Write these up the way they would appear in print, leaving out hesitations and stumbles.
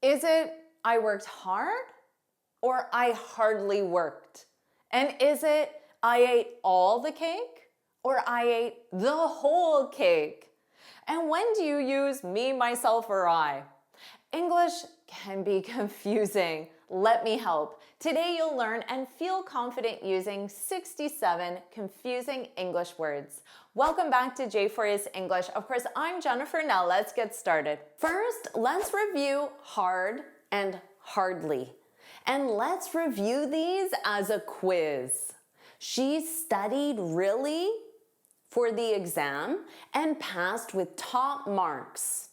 Is it I worked hard or I hardly worked? And is it I ate all the cake or I ate the whole cake? And when do you use me, myself, or I? English can be confusing. Let me help. Today you'll learn and feel confident using 67 confusing English words. Welcome back to JForrest English. Of course, I'm Jennifer. Now let's get started. First, let's review hard and hardly. And let's review these as a quiz. She studied really for the exam and passed with top marks.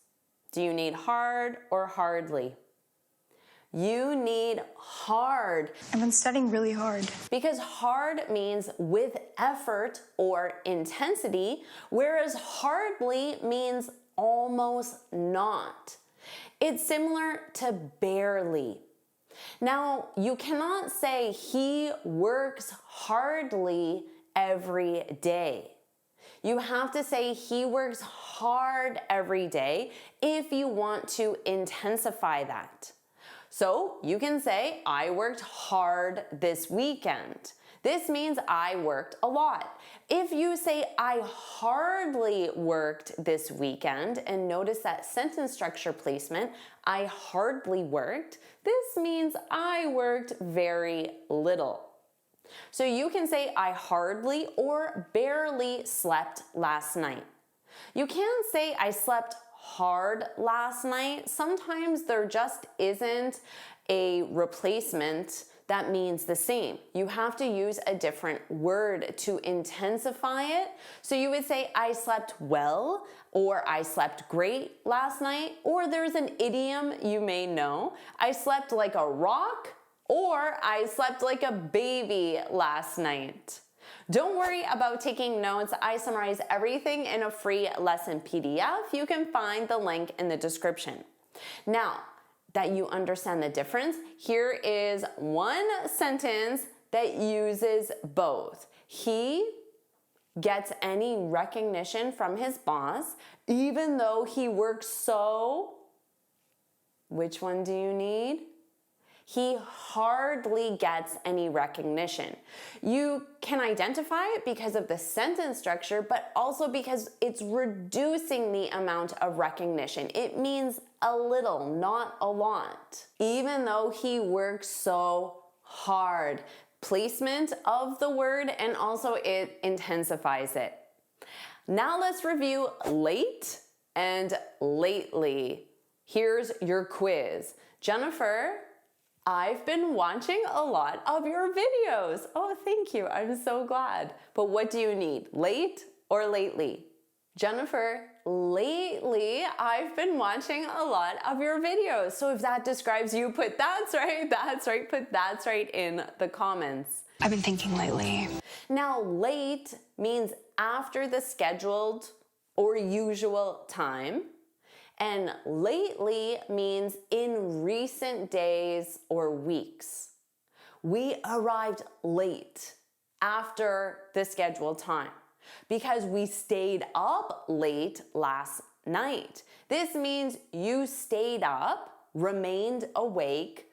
Do you need hard or hardly? You need hard. I've been studying really hard. Because hard means with effort or intensity, whereas hardly means almost not. It's similar to barely. Now, you cannot say he works hardly every day. You have to say he works hard every day if you want to intensify that. So you can say, I worked hard this weekend. This means I worked a lot. If you say, I hardly worked this weekend, and notice that sentence structure placement, I hardly worked, this means I worked very little. So you can say, I hardly or barely slept last night. You can say, I slept hard last night. Sometimes there just isn't a replacement that means the same. You have to use a different word to intensify it. So you would say, I slept well, or I slept great last night, or there's an idiom you may know, I slept like a rock, or I slept like a baby last night. Don't worry about taking notes. I summarize everything in a free lesson PDF. You can find the link in the description. Now that you understand the difference, here is one sentence that uses both. He gets any recognition from his boss, even though he works so. Which one do you need? He hardly gets any recognition. You can identify it because of the sentence structure, but also because it's reducing the amount of recognition. It means a little, not a lot. Even though he works so hard. Placement of the word, and also it intensifies it. Now let's review late and lately. Here's your quiz. Jennifer, I've been watching a lot of your videos. Oh, thank you. I'm so glad. But what do you need? Late or lately? Jennifer, lately I've been watching a lot of your videos. So if that describes you, put that's right, put that's right in the comments. I've been thinking lately. Now, late means after the scheduled or usual time. And lately means in recent days or weeks. We arrived late after the scheduled time because we stayed up late last night. This means you stayed up, remained awake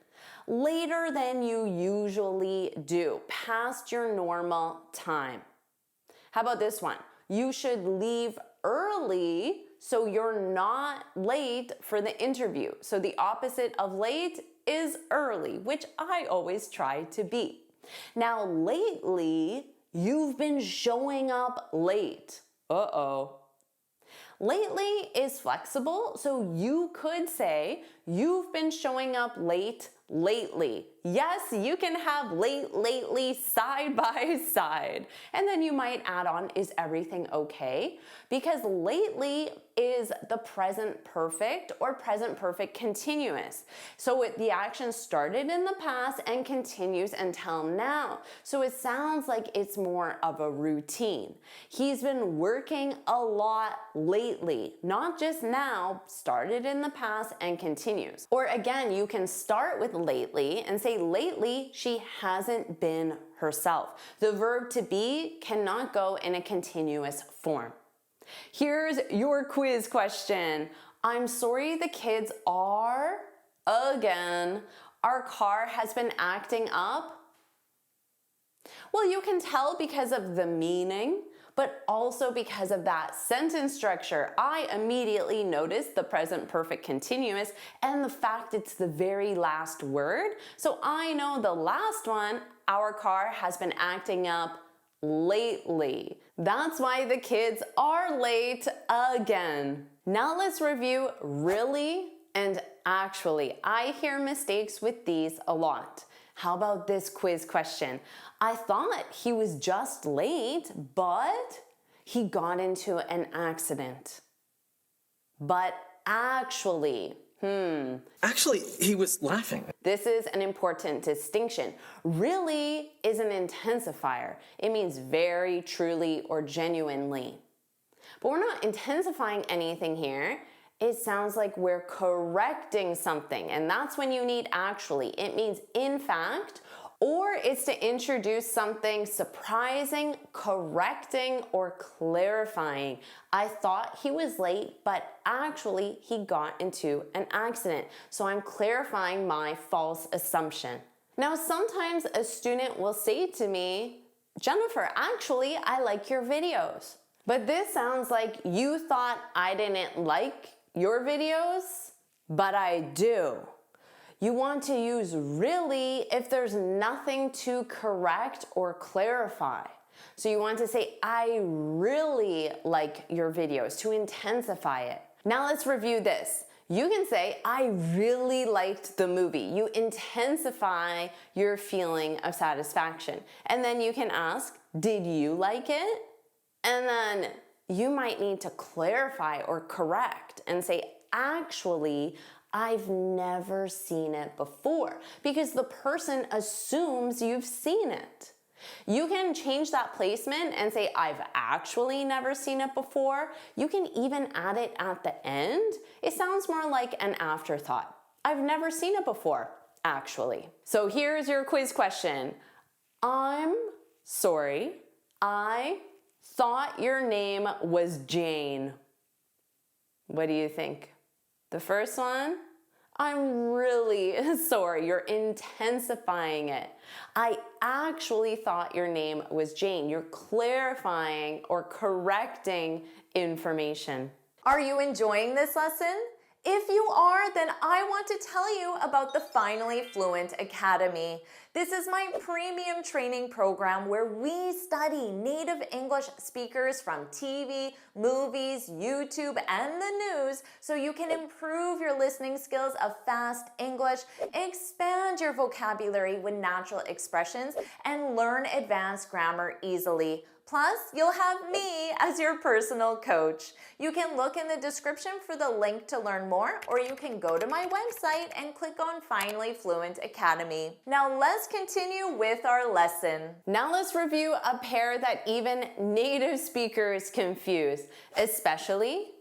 later than you usually do, past your normal time. How about this one? You should leave early so you're not late for the interview. So the opposite of late is early, which I always try to be. Now, lately, you've been showing up late. Uh-oh. Lately is flexible, so you could say, you've been showing up late lately. Yes, you can have late, lately, side by side. And then you might add on, is everything okay? Because lately is the present perfect or present perfect continuous. So the action started in the past and continues until now. So it sounds like it's more of a routine. He's been working a lot lately, not just now, started in the past and continues. Or again, you can start with lately and say lately she hasn't been herself. The verb to be cannot go in a continuous form. Here's your quiz question. I'm sorry the kids are again. Our car has been acting up. Well, you can tell because of the meaning, but also because of that sentence structure. I immediately noticed the present perfect continuous and the fact it's the very last word. So I know the last one, our car has been acting up lately. That's why the kids are late again. Now let's review really and actually. I hear mistakes with these a lot. How about this quiz question? I thought he was just late, but he got into an accident. But actually, Actually, he was laughing. This is an important distinction. Really is an intensifier. It means very, truly, or genuinely. But we're not intensifying anything here. It sounds like we're correcting something, and that's when you need actually. It means in fact, or it's to introduce something surprising, correcting, or clarifying. I thought he was late, but actually he got into an accident. So I'm clarifying my false assumption. Now, sometimes a student will say to me, Jennifer, actually, I like your videos. But this sounds like you thought I didn't like your videos, but I do. You want to use really if there's nothing to correct or clarify. So you want to say, I really like your videos to intensify it. Now let's review this. You can say, I really liked the movie. You intensify your feeling of satisfaction. And then you can ask, did you like it? And then you might need to clarify or correct and say, actually, I've never seen it before, because the person assumes you've seen it. You can change that placement and say, I've actually never seen it before. You can even add it at the end. It sounds more like an afterthought. I've never seen it before, actually. So here's your quiz question. I'm sorry, I thought your name was Jane. What do you think? The first one, I'm really sorry, you're intensifying it. I actually thought your name was Jane. You're clarifying or correcting information. Are you enjoying this lesson? If you are, then I want to tell you about the Finally Fluent Academy. This is my premium training program where we study native English speakers from TV, movies, YouTube, and the news so you can improve your listening skills of fast English, expand your vocabulary with natural expressions, and learn advanced grammar easily. Plus, you'll have me as your personal coach. You can look in the description for the link to learn more, or you can go to my website and click on Finally Fluent Academy. Now let's continue with our lesson. Now let's review a pair that even native speakers confuse, especially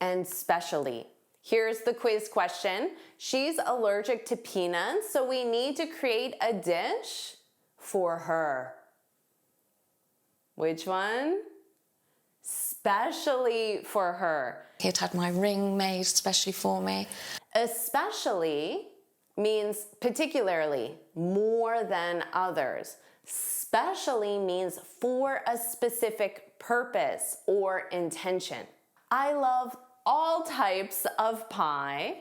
and specially. Here's the quiz question. She's allergic to peanuts, so we need to create a dish for her. Which one? Specially for her. He'd had my ring made specially for me. Especially means particularly, more than others. Specially means for a specific purpose or intention. I love all types of pie,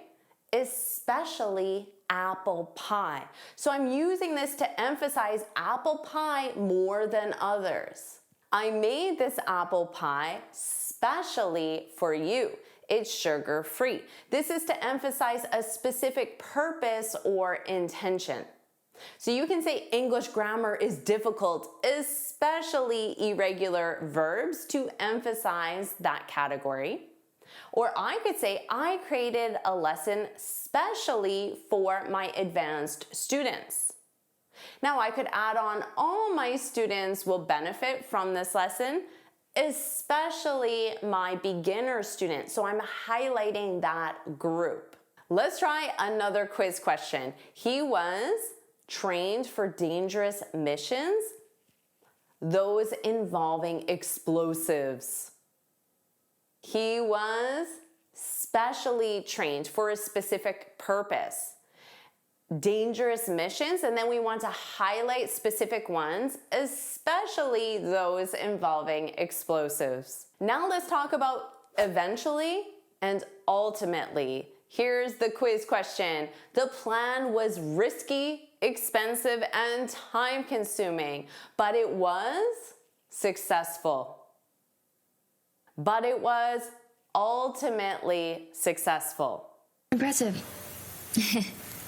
especially apple pie. So I'm using this to emphasize apple pie more than others. I made this apple pie specially for you. It's sugar-free. This is to emphasize a specific purpose or intention. So you can say English grammar is difficult, especially irregular verbs, to emphasize that category. Or I could say I created a lesson specially for my advanced students. Now I could add on all my students will benefit from this lesson, especially my beginner students. So I'm highlighting that group. Let's try another quiz question. He was trained for dangerous missions, those involving explosives. He was specially trained for a specific purpose. Dangerous missions, and then we want to highlight specific ones, especially those involving explosives. Now let's talk about eventually and ultimately. Here's the quiz question. The plan was risky, expensive, and time-consuming, but it was successful. But it was ultimately successful. Impressive.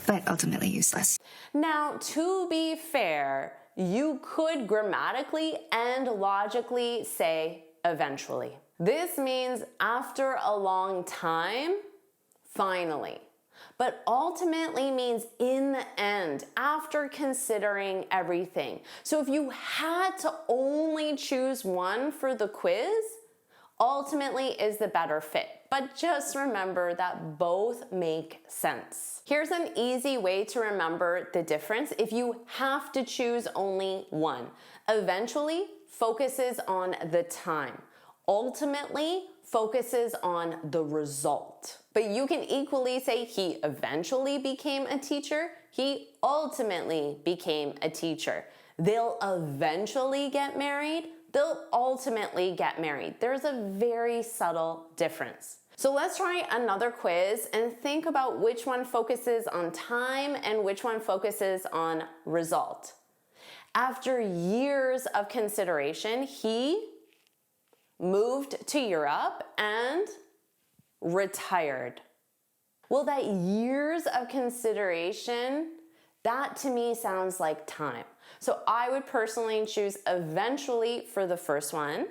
But ultimately useless. Now, to be fair, you could grammatically and logically say eventually. This means after a long time, finally. But ultimately means in the end, after considering everything. So if you had to only choose one for the quiz, ultimately is the better fit. But just remember that both make sense. Here's an easy way to remember the difference if you have to choose only one. Eventually focuses on the time. Ultimately focuses on the result. But you can equally say he eventually became a teacher, he ultimately became a teacher. They'll eventually get married, they'll ultimately get married. There's a very subtle difference. So let's try another quiz and think about which one focuses on time and which one focuses on result. After years of consideration, he moved to Europe and retired. Well, that years of consideration, that to me sounds like time. So I would personally choose eventually for the first one.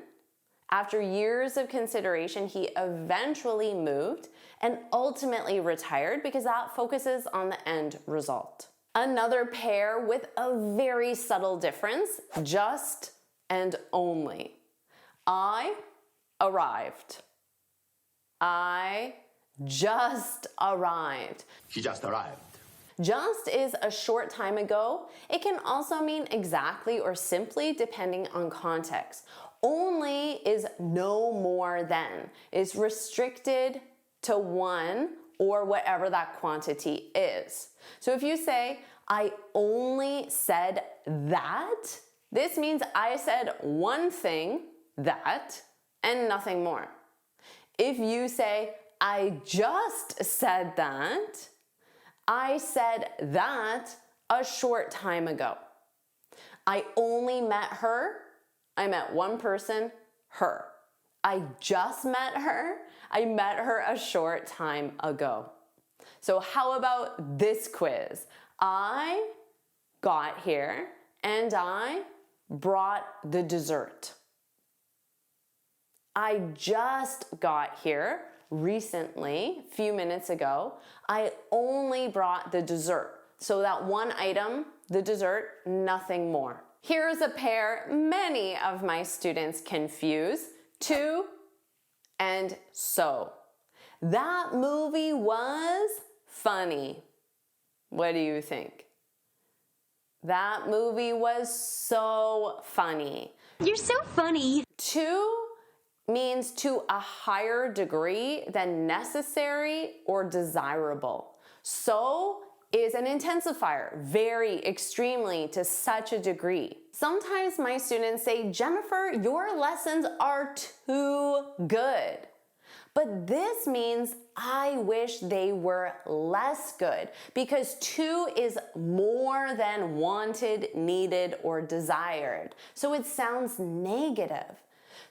After years of consideration, he eventually moved and ultimately retired because that focuses on the end result. Another pair with a very subtle difference, just and only. I arrived. I just arrived. He just arrived. Just is a short time ago. It can also mean exactly or simply depending on context. Only is no more than. It's restricted to one or whatever that quantity is. So if you say, I only said that, this means I said one thing, that, and nothing more. If you say, I just said that, I said that a short time ago. I only met her, I met one person, her. I just met her, I met her a short time ago. So how about this quiz? I got here and I brought the dessert. I just got here recently, a few minutes ago. I only brought the dessert. So that one item, the dessert, nothing more. Here's a pair many of my students confuse, to and so. That movie was funny. What do you think? That movie was so funny. You're so funny. To means to a higher degree than necessary or desirable. So is an intensifier, very, extremely, to such a degree. Sometimes my students say, Jennifer, your lessons are too good. But this means I wish they were less good because too is more than wanted, needed, or desired. So it sounds negative.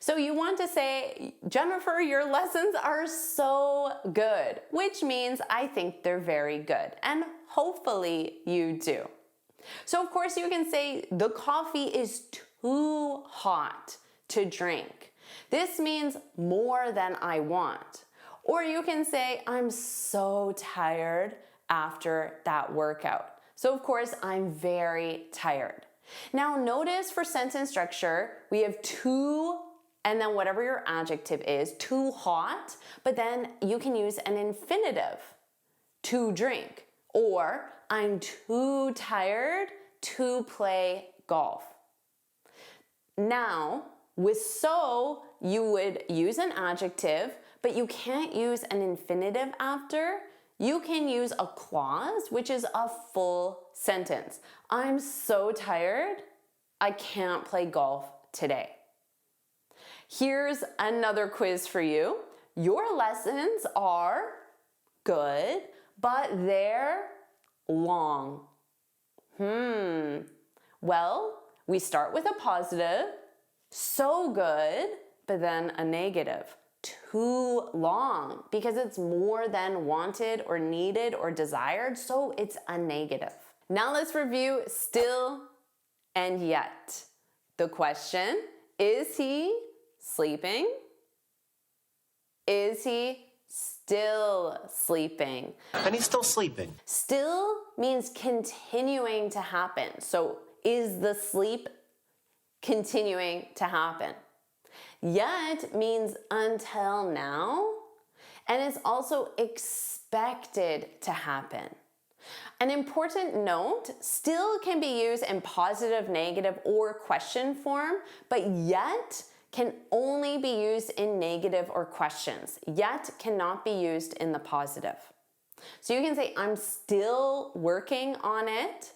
So you want to say, Jennifer, your lessons are so good, which means I think they're very good. And hopefully you do. So of course you can say, the coffee is too hot to drink. This means more than I want. Or you can say, I'm so tired after that workout. So of course, I'm very tired. Now notice for sentence structure, we have too and then whatever your adjective is, too hot, but then you can use an infinitive, to drink, or I'm too tired to play golf. Now, with so, you would use an adjective, but you can't use an infinitive after. You can use a clause, which is a full sentence. I'm so tired, I can't play golf today. Here's another quiz for you. Your lessons are good, but they're long. Well, we start with a positive, so good, but then a negative, too long, because it's more than wanted or needed or desired, so it's a negative. Now let's review still and yet. The question, is he sleeping? Is he still sleeping? And he's still sleeping. Still means continuing to happen. So is the sleep continuing to happen? Yet means until now, and it's also expected to happen. An important note, still can be used in positive, negative, or question form, but yet can only be used in negative or questions. Yet cannot be used in the positive. So you can say, I'm still working on it.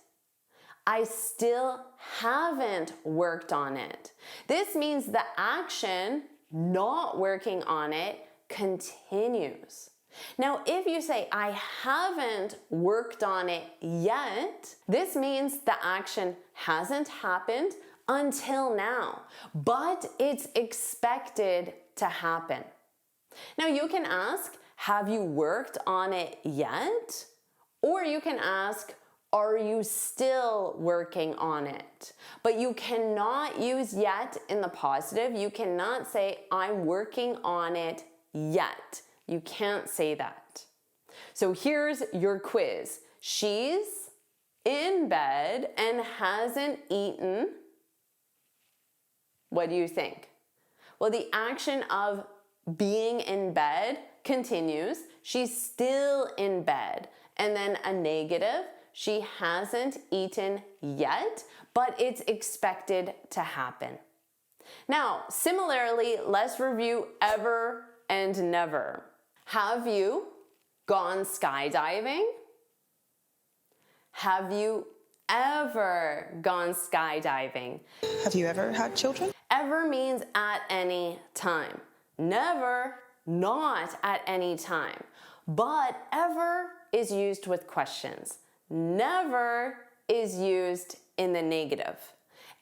I still haven't worked on it. This means the action, not working on it, continues. Now, if you say, I haven't worked on it yet, this means the action hasn't happened until now, but it's expected to happen. Now, you can ask, have you worked on it yet? Or you can ask, are you still working on it? But you cannot use yet in the positive. You cannot say, I'm working on it yet. You can't say that. So here's your quiz. She's in bed and hasn't eaten. What do you think? Well, the action of being in bed continues. She's still in bed. And then a negative, she hasn't eaten yet, but it's expected to happen. Now, similarly, let's review ever and never. Have you gone skydiving? Have you ever gone skydiving? Have you ever had children? Ever means at any time. Never, not at any time. But ever is used with questions. Never is used in the negative.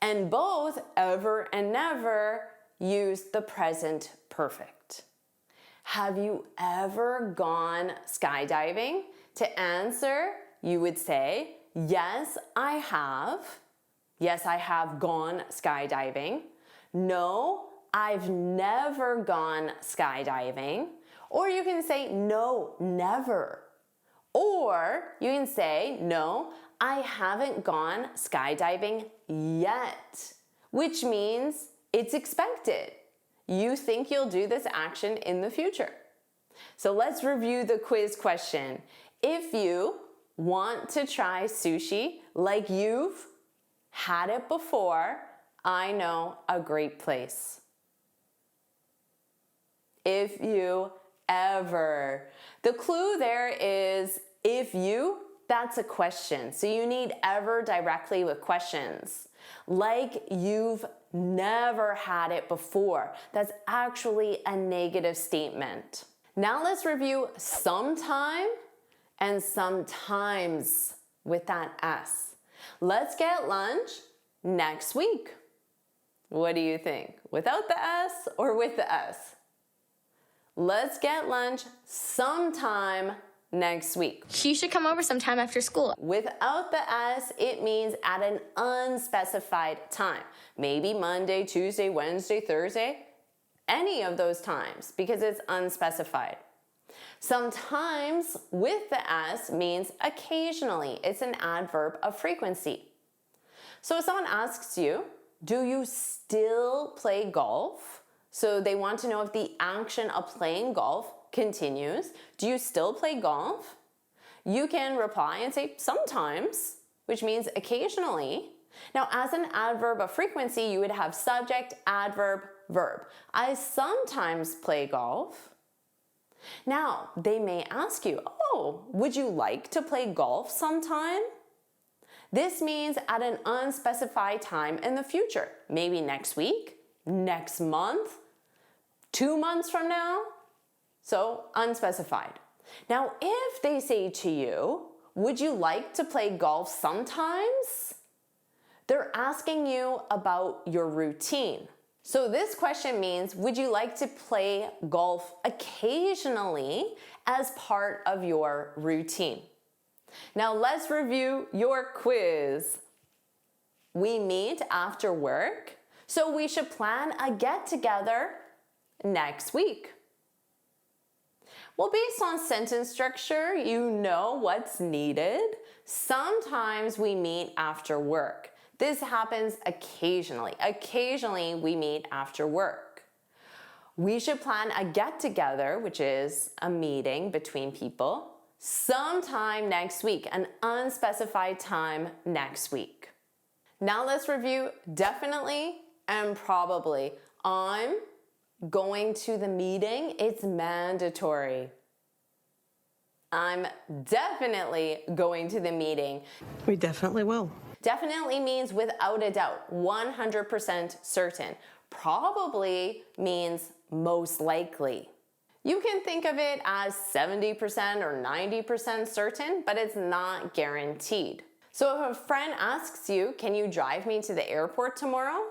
And both ever and never use the present perfect. Have you ever gone skydiving? To answer, you would say, yes, I have. Yes, I have gone skydiving. No, I've never gone skydiving. Or you can say, no, never. Or you can say, no, I haven't gone skydiving yet, which means it's expected. You think you'll do this action in the future. So let's review the quiz question. If you want to try sushi like you've had it before, I know a great place. If you ever. The clue there is if you, that's a question. So you need ever directly with questions. Like you've never had it before. That's actually a negative statement. Now let's review sometime and sometimes with that S. Let's get lunch next week. What do you think? Without the S or with the S? Let's get lunch sometime next week. She should come over sometime after school. Without the S, it means at an unspecified time. Maybe Monday, Tuesday, Wednesday, Thursday, any of those times, because it's unspecified. Sometimes with the S means occasionally. It's an adverb of frequency. So if someone asks you, do you still play golf? So they want to know if the action of playing golf continues. Do you still play golf? You can reply and say sometimes, which means occasionally. Now, as an adverb of frequency, you would have subject, adverb, verb. I sometimes play golf. Now, they may ask you, oh, would you like to play golf sometime? This means at an unspecified time in the future, maybe next week, next month, 2 months from now. So unspecified. Now, if they say to you, would you like to play golf sometimes? They're asking you about your routine. So this question means, would you like to play golf occasionally as part of your routine? Now let's review your quiz. We meet after work, so we should plan a get-together next week. Well, based on sentence structure, you know what's needed. Sometimes we meet after work. This happens occasionally. Occasionally, we meet after work. We should plan a get-together, which is a meeting between people, sometime next week, an unspecified time next week. Now let's review definitely and probably. I'm going to the meeting, it's mandatory. I'm definitely going to the meeting. We definitely will. Definitely means without a doubt, 100% certain. Probably means most likely. You can think of it as 70% or 90% certain, but it's not guaranteed. So if a friend asks you, can you drive me to the airport tomorrow?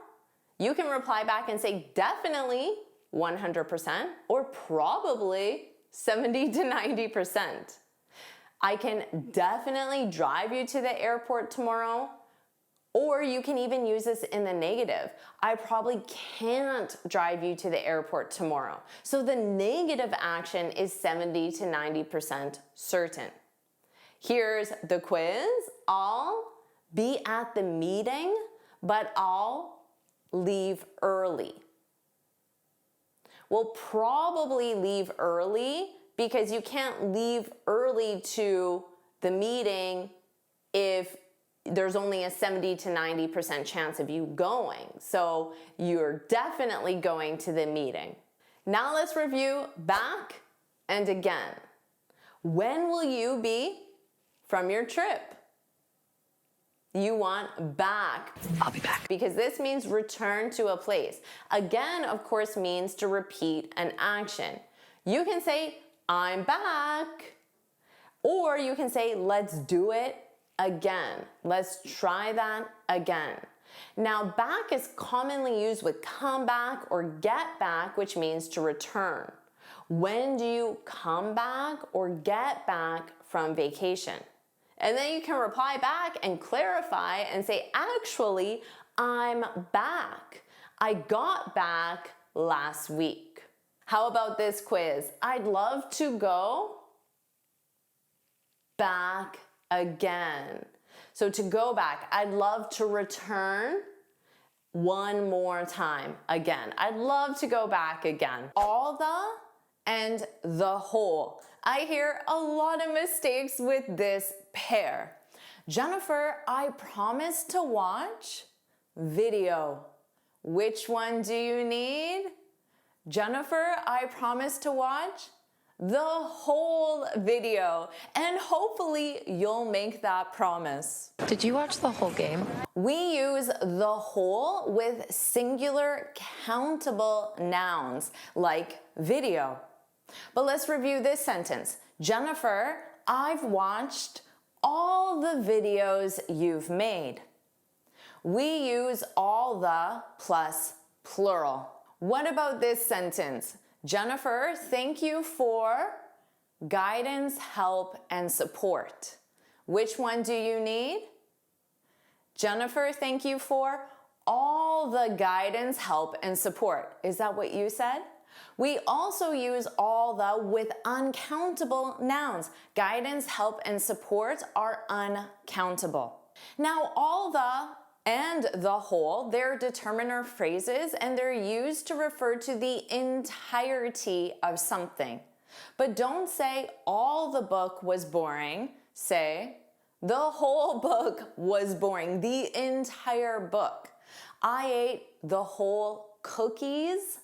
You can reply back and say definitely 100% or probably 70 to 90%. I can definitely drive you to the airport tomorrow. Or you can even use this in the negative. I probably can't drive you to the airport tomorrow. So the negative action is 70 to 90% certain. Here's the quiz. I'll be at the meeting, but I'll leave early. We'll probably leave early because you can't leave early to the meeting if there's only a 70 to 90% chance of you going. So you're definitely going to the meeting. Now let's review back and again. When will you be from your trip? You want back. I'll be back. Because this means return to a place. Again, of course, means to repeat an action. You can say, I'm back. Or you can say, let's do it again. Let's try that again. Now, back is commonly used with come back or get back, which means to return. When do you come back or get back from vacation? And then you can reply back and clarify and say, actually, I'm back. I got back last week. How about this quiz? I'd love to go back again. So to go back, I'd love to return one more time again. I'd love to go back again. All the and the whole. I hear a lot of mistakes with this pair. Jennifer, I promised to watch video. Which one do you need? Jennifer, I promised to watch the whole video, and hopefully you'll make that promise. Did you watch the whole game? We use the whole with singular countable nouns like video. But let's review this sentence. Jennifer, I've watched all the videos you've made. We use all the plus plural. What about this sentence? Jennifer, thank you for guidance, help, and support. Which one do you need? Jennifer, thank you for all the guidance, help, and support. Is that what you said? We also use all the with uncountable nouns. Guidance, help, and support are uncountable. Now, all the and the whole, they're determiner phrases and they're used to refer to the entirety of something. But don't say all the book was boring. Say the whole book was boring, the entire book. I ate the whole cookies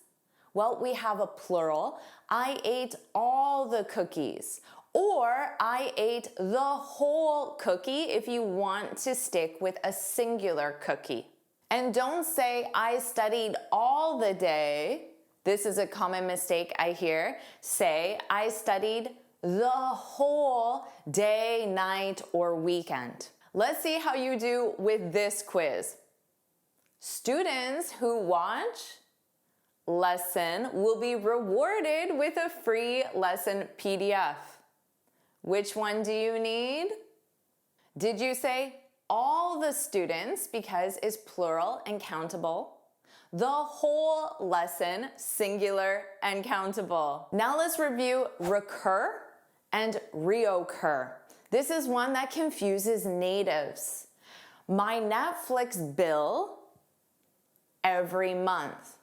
Well, we have a plural. I ate all the cookies. Or I ate the whole cookie if you want to stick with a singular cookie. And don't say I studied all the day. This is a common mistake I hear. Say I studied the whole day, night, or weekend. Let's see how you do with this quiz. Students who watch lesson will be rewarded with a free lesson PDF. Which one do you need? Did you say all the students because it's plural and countable? The whole lesson, singular and countable. Now let's review recur and reoccur. This is one that confuses natives. My Netflix bill every month.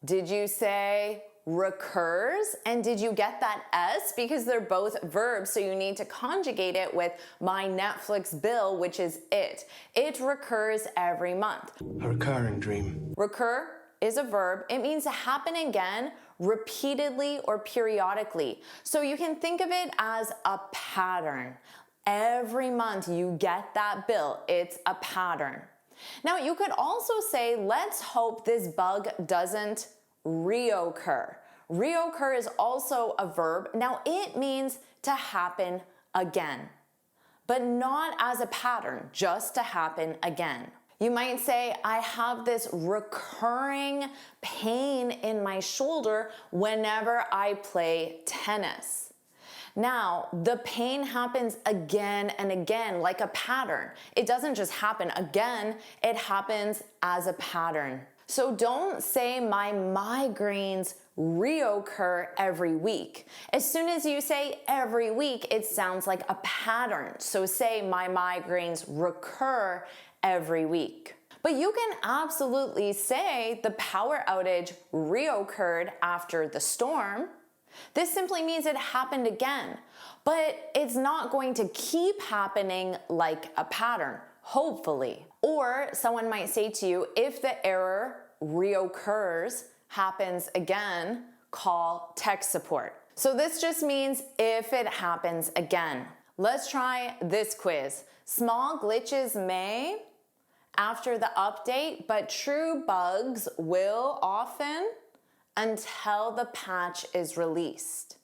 Did you say recurs? And did you get that S? Because they're both verbs, so you need to conjugate it with my Netflix bill, which is it. It recurs every month. A recurring dream. Recur is a verb. It means to happen again, repeatedly or periodically. So you can think of it as a pattern. Every month you get that bill. It's a pattern. Now you could also say, let's hope this bug doesn't reoccur. Reoccur is also a verb. Now it means to happen again, but not as a pattern, just to happen again. You might say, I have this recurring pain in my shoulder whenever I play tennis. Now, the pain happens again and again, like a pattern. It doesn't just happen again, it happens as a pattern. So don't say my migraines reoccur every week. As soon as you say every week, it sounds like a pattern. So say my migraines recur every week. But you can absolutely say the power outage reoccurred after the storm. This simply means it happened again, but it's not going to keep happening like a pattern, hopefully. Or someone might say to you, if the error reoccurs, happens again, call tech support. So this just means if it happens again. Let's try this quiz. Small glitches may after the update, but true bugs will often until the patch is released.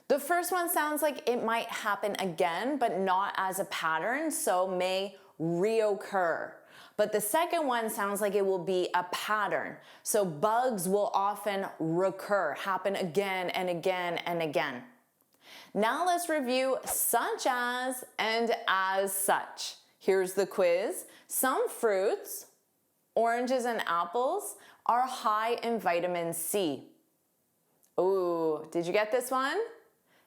The first one sounds like it might happen again, but not as a pattern, so may reoccur. But the second one sounds like it will be a pattern. So bugs will often recur, happen again and again and again. Now let's review such as and as such. Here's the quiz. Some fruits, oranges and apples, are high in vitamin C. Ooh, did you get this one?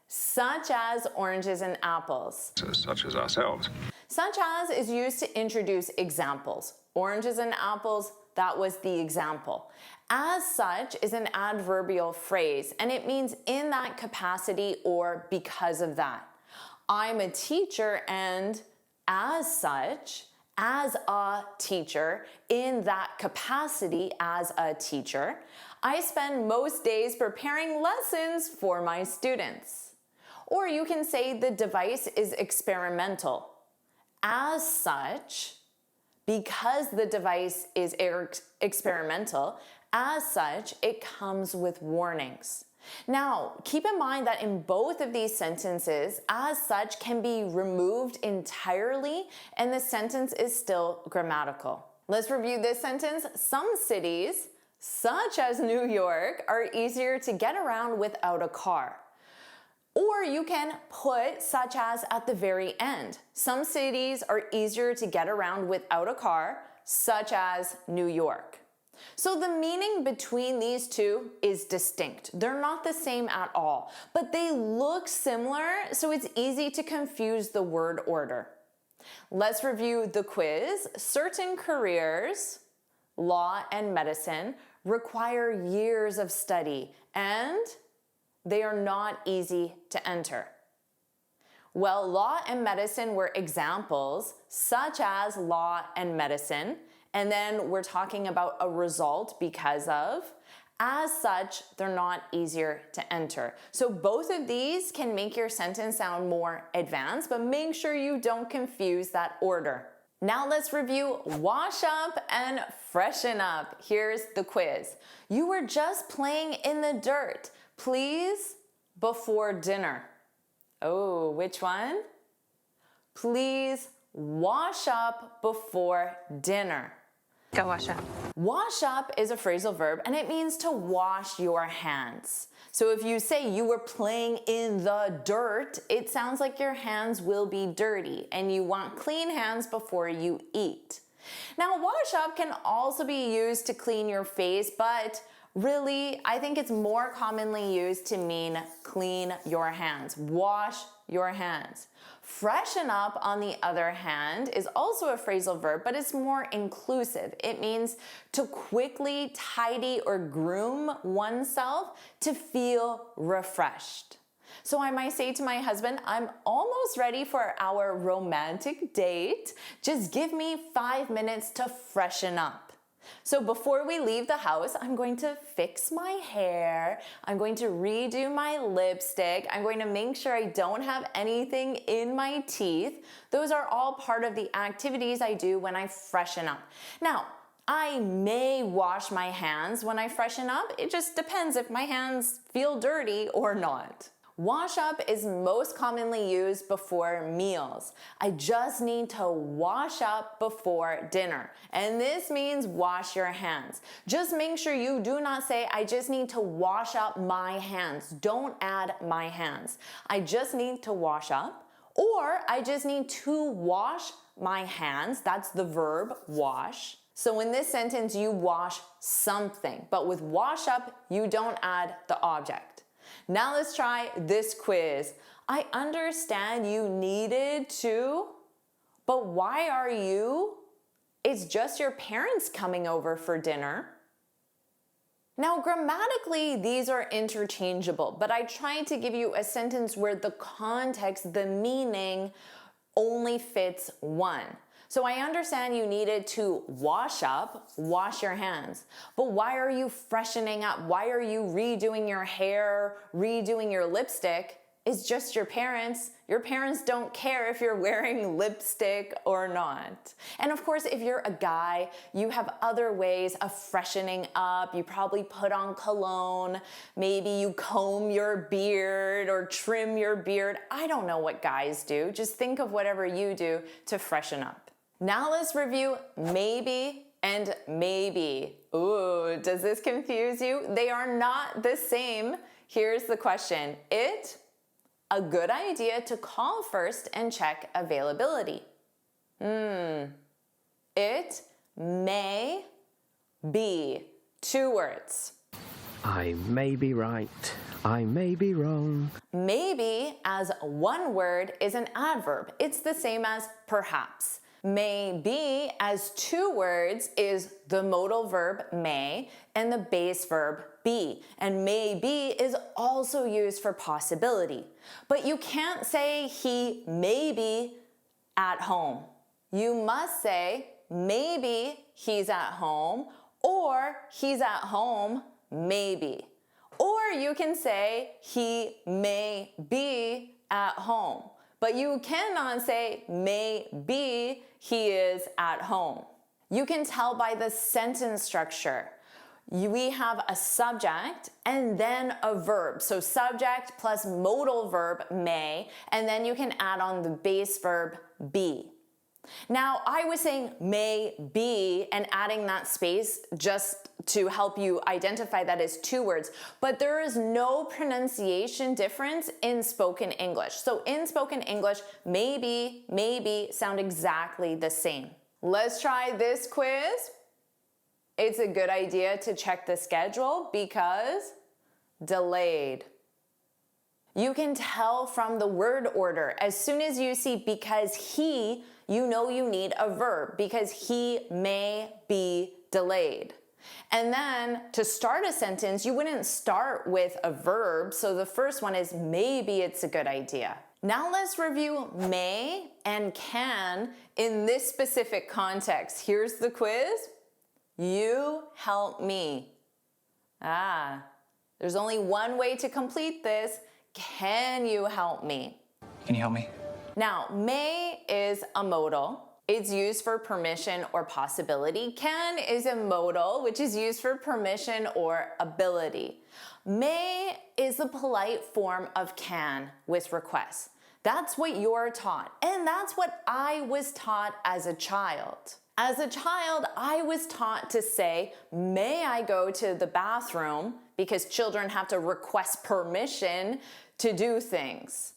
Such as oranges and apples. Such as ourselves. Such as is used to introduce examples. Oranges and apples, that was the example. As such is an adverbial phrase, and it means in that capacity or because of that. I'm a teacher, and as such, as a teacher, in that capacity as a teacher, I spend most days preparing lessons for my students. Or you can say the device is experimental. As such, because the device is experimental, as such, it comes with warnings. Now, keep in mind that in both of these sentences, as such can be removed entirely and the sentence is still grammatical. Let's review this sentence. Some cities, such as New York, are easier to get around without a car. Or you can put such as at the very end. Some cities are easier to get around without a car, such as New York. So the meaning between these two is distinct. They're not the same at all, but they look similar, so it's easy to confuse the word order. Let's review the quiz. Certain careers, law and medicine, require years of study, and they are not easy to enter. Well, law and medicine were examples, such as law and medicine, and then we're talking about a result because of. As such, they're not easier to enter. So both of these can make your sentence sound more advanced, but make sure you don't confuse that order. Now let's review wash up and freshen up. Here's the quiz. You were just playing in the dirt. Please, before dinner. Oh, which one? Please wash up before dinner. Go wash up. Wash up is a phrasal verb and it means to wash your hands. So if you say you were playing in the dirt, it sounds like your hands will be dirty and you want clean hands before you eat. Now, wash up can also be used to clean your face, but really, I think it's more commonly used to mean clean your hands. Wash your hands. Freshen up, on the other hand, is also a phrasal verb, but it's more inclusive. It means to quickly tidy or groom oneself to feel refreshed. So I might say to my husband, I'm almost ready for our romantic date. Just give me 5 minutes to freshen up. So before we leave the house, I'm going to fix my hair. I'm going to redo my lipstick. I'm going to make sure I don't have anything in my teeth. Those are all part of the activities I do when I freshen up. Now, I may wash my hands when I freshen up. It just depends if my hands feel dirty or not. Wash up is most commonly used before meals. I just need to wash up before dinner. And this means wash your hands. Just make sure you do not say, I just need to wash up my hands. Don't add my hands. I just need to wash up, or I just need to wash my hands. That's the verb wash. So in this sentence, you wash something, but with wash up, you don't add the object. Now let's try this quiz. I understand you needed to, but why are you? It's just your parents coming over for dinner. Now, grammatically, these are interchangeable, but I tried to give you a sentence where the context, the meaning, only fits one. So I understand you needed to wash up, wash your hands. But why are you freshening up? Why are you redoing your hair, redoing your lipstick? It's just your parents. Your parents don't care if you're wearing lipstick or not. And of course, if you're a guy, you have other ways of freshening up. You probably put on cologne. Maybe you comb your beard or trim your beard. I don't know what guys do. Just think of whatever you do to freshen up. Now let's review maybe and maybe. Ooh, does this confuse you? They are not the same. Here's the question. A good idea to call first and check availability. It may be. 2 words. I may be right. I may be wrong. Maybe as 1 word is an adverb. It's the same as perhaps. May be as 2 words is the modal verb may and the base verb be. And may be is also used for possibility. But you can't say he may be at home. You must say maybe he's at home or he's at home maybe. Or you can say he may be at home. But you cannot say maybe he is at home. You can tell by the sentence structure. We have a subject and then a verb. So subject plus modal verb may, and then you can add on the base verb be. Now, I was saying may be and adding that space just to help you identify that as 2 words, but there is no pronunciation difference in spoken English. So in spoken English, maybe, maybe sound exactly the same. Let's try this quiz. It's a good idea to check the schedule because delayed. You can tell from the word order. As soon as you see because he, you know you need a verb because he may be delayed. And then to start a sentence, you wouldn't start with a verb. So the first one is maybe it's a good idea. Now let's review may and can in this specific context. Here's the quiz. You help me. There's only one way to complete this. Can you help me? Can you help me? Now, may is a modal. It's used for permission or possibility. Can is a modal, which is used for permission or ability. May is the polite form of can with request. That's what you're taught, and that's what I was taught as a child. As a child, I was taught to say, may I go to the bathroom? Because children have to request permission to do things.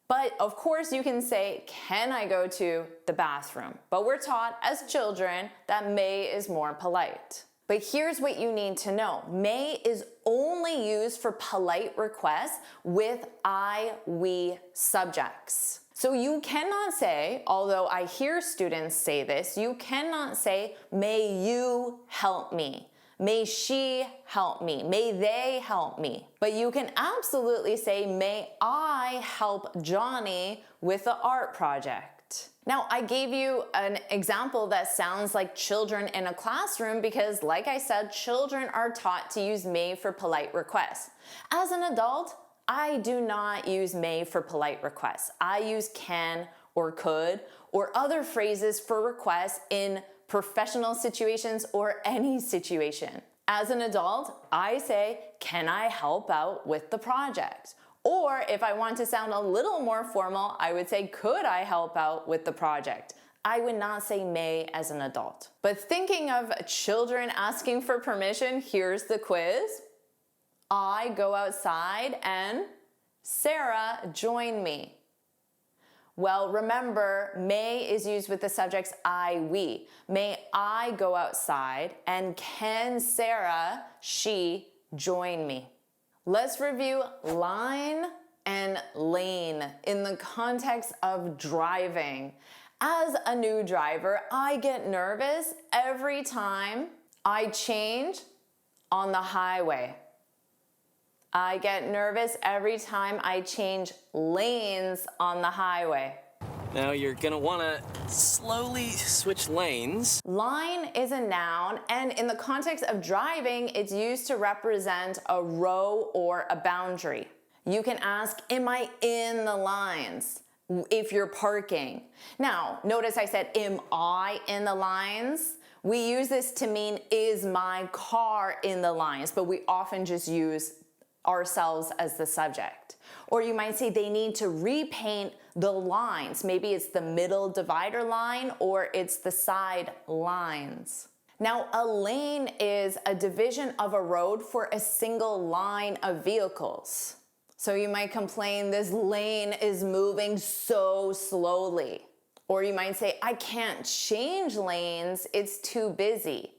But of course you can say, can I go to the bathroom? But we're taught as children that may is more polite. But here's what you need to know. May is only used for polite requests with I, we subjects. So you cannot say, although I hear students say this, you cannot say, may you help me? May she help me? May they help me? But you can absolutely say, may I help Johnny with the art project? Now, I gave you an example that sounds like children in a classroom because, like I said, children are taught to use may for polite requests. As an adult, I do not use may for polite requests. I use can or could or other phrases for requests in professional situations or any situation. As an adult, I say, can I help out with the project? Or if I want to sound a little more formal, I would say, could I help out with the project? I would not say may as an adult. But thinking of children asking for permission, here's the quiz. I go outside and Sarah join me. Well, remember, may is used with the subjects I, we. May I go outside and can Sarah, she, join me? Let's review line and lane in the context of driving. As a new driver, I get nervous every time I change on the highway. I get nervous every time I change lanes on the highway. Now you're gonna wanna slowly switch lanes. Line is a noun, and in the context of driving, it's used to represent a row or a boundary. You can ask, am I in the lines? If you're parking. Now, notice I said, am I in the lines? We use this to mean, is my car in the lines? But we often just use ourselves as the subject. Or you might say they need to repaint the lines. Maybe it's the middle divider line or it's the side lines. Now, a lane is a division of a road for a single line of vehicles. So you might complain, this lane is moving so slowly. Or you might say, I can't change lanes, it's too busy.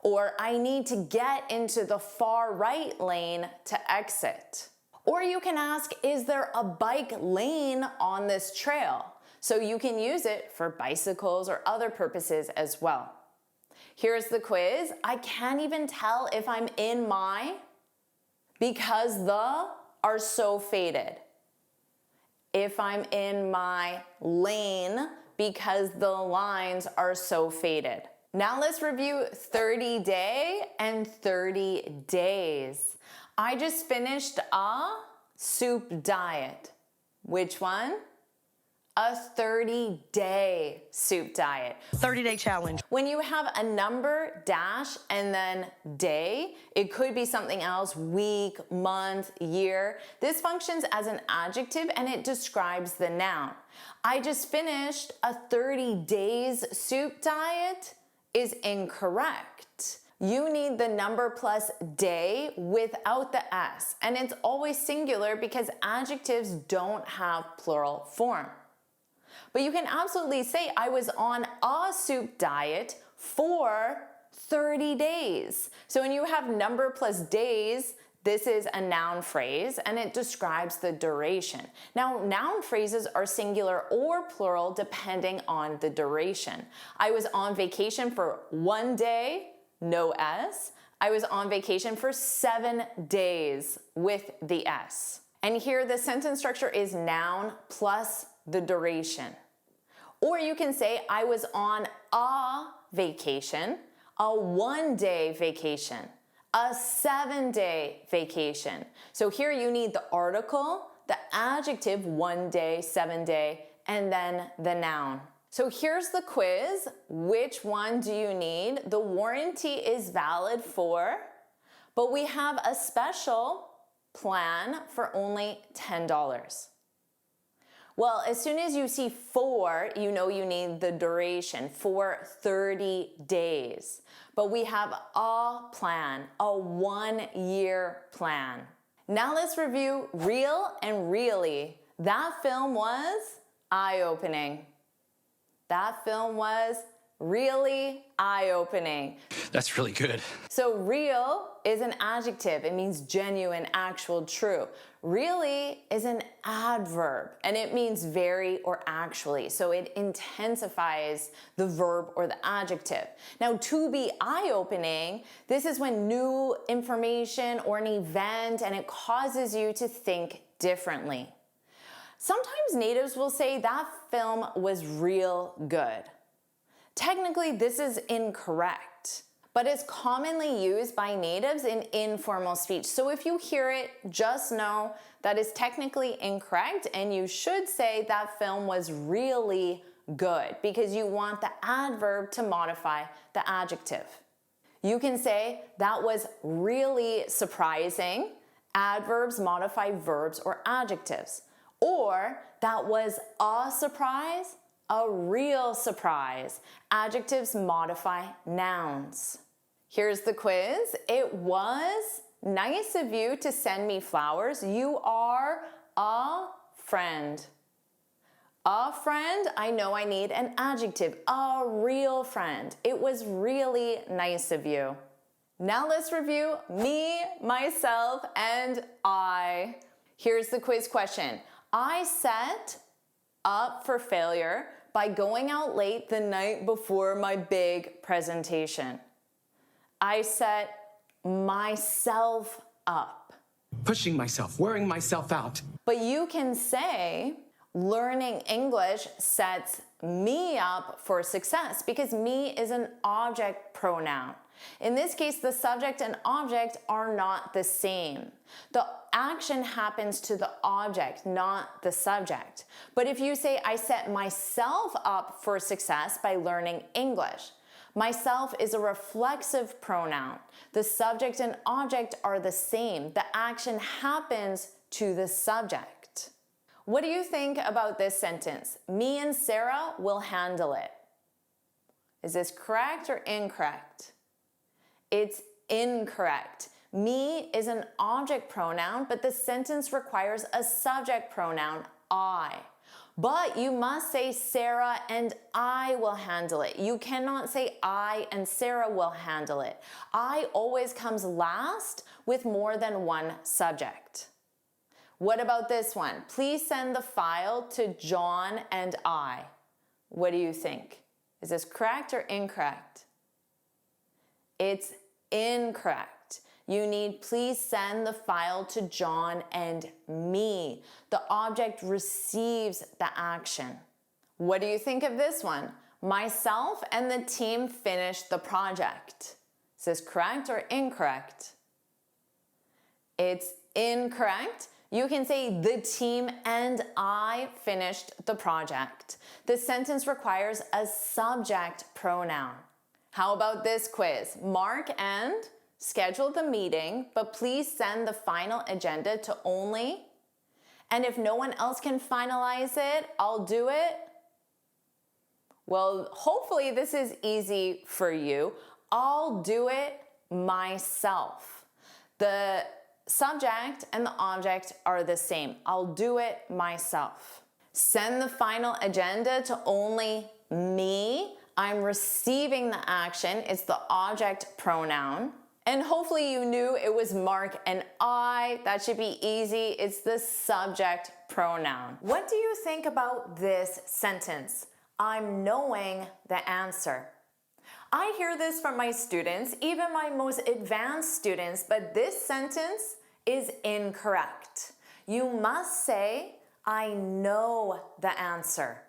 Or I need to get into the far right lane to exit. Or you can ask, is there a bike lane on this trail? So you can use it for bicycles or other purposes as well. Here's the quiz. I can't even tell if I'm in my because the are so faded. If I'm in my lane because the lines are so faded. Now let's review 30 day and 30 days. I just finished a soup diet. Which one? A 30-day soup diet. 30-day challenge. When you have a number, dash, and then day, it could be something else, week, month, year. This functions as an adjective and it describes the noun. I just finished a 30 days soup diet is incorrect. You need the number plus day without the S, and it's always singular because adjectives don't have plural form. But you can absolutely say, I was on a soup diet for 30 days. So when you have number plus days, this is a noun phrase and it describes the duration. Now, noun phrases are singular or plural depending on the duration. I was on vacation for 1 day, no S. I was on vacation for 7 days with the S. And here the sentence structure is noun plus the duration. Or you can say, I was on a vacation, a 1 day vacation, a 7-day vacation. So here you need the article, the adjective 1 day, 7 day, and then the noun. So here's the quiz. Which one do you need? The warranty is valid for, but we have a special plan for only $10. Well, as soon as you see 4, you know you need the duration for 30 days. But we have a plan, a 1-year plan. Now let's review Real and Really. That film was eye-opening. That film was really eye-opening. That's really good. So real is an adjective. It means genuine, actual, true. Really is an adverb, and it means very or actually. So it intensifies the verb or the adjective. Now, to be eye-opening, this is when new information or an event, and it causes you to think differently. Sometimes natives will say that film was real good. Technically, this is incorrect, but it's commonly used by natives in informal speech. So if you hear it, just know that is technically incorrect, and you should say that film was really good because you want the adverb to modify the adjective. You can say that was really surprising. Adverbs modify verbs or adjectives. Or that was a surprise, a real surprise. Adjectives modify nouns. Here's the quiz. It was nice of you to send me flowers. You are a friend. A friend, I know I need an adjective. A real friend. It was really nice of you. Now let's review me, myself, and I. Here's the quiz question. I set up for failure by going out late the night before my big presentation. I set myself up. Pushing myself, wearing myself out. But you can say, learning English sets me up for success because me is an object pronoun. In this case, the subject and object are not the same. The action happens to the object, not the subject. But if you say, I set myself up for success by learning English, myself is a reflexive pronoun. The subject and object are the same. The action happens to the subject. What do you think about this sentence? Me and Sarah will handle it. Is this correct or incorrect? It's incorrect. Me is an object pronoun, but the sentence requires a subject pronoun, I. But you must say Sarah and I will handle it. You cannot say I and Sarah will handle it. I always comes last with more than one subject. What about this one? Please send the file to John and I. What do you think? Is this correct or incorrect? It's incorrect. You need please send the file to John and me. The object receives the action. What do you think of this one? Myself and the team finished the project. Is this correct or incorrect? It's incorrect. You can say the team and I finished the project. The sentence requires a subject pronoun. How about this quiz? Mark and schedule the meeting, but please send the final agenda to only. And if no one else can finalize it, I'll do it. Well, hopefully this is easy for you. I'll do it myself. The subject and the object are the same. I'll do it myself. Send the final agenda to only me. I'm receiving the action. It's the object pronoun. And hopefully you knew it was Mark and I. That should be easy. It's the subject pronoun. What do you think about this sentence? I'm knowing the answer. I hear this from my students, even my most advanced students, but this sentence is incorrect. You must say, I know the answer.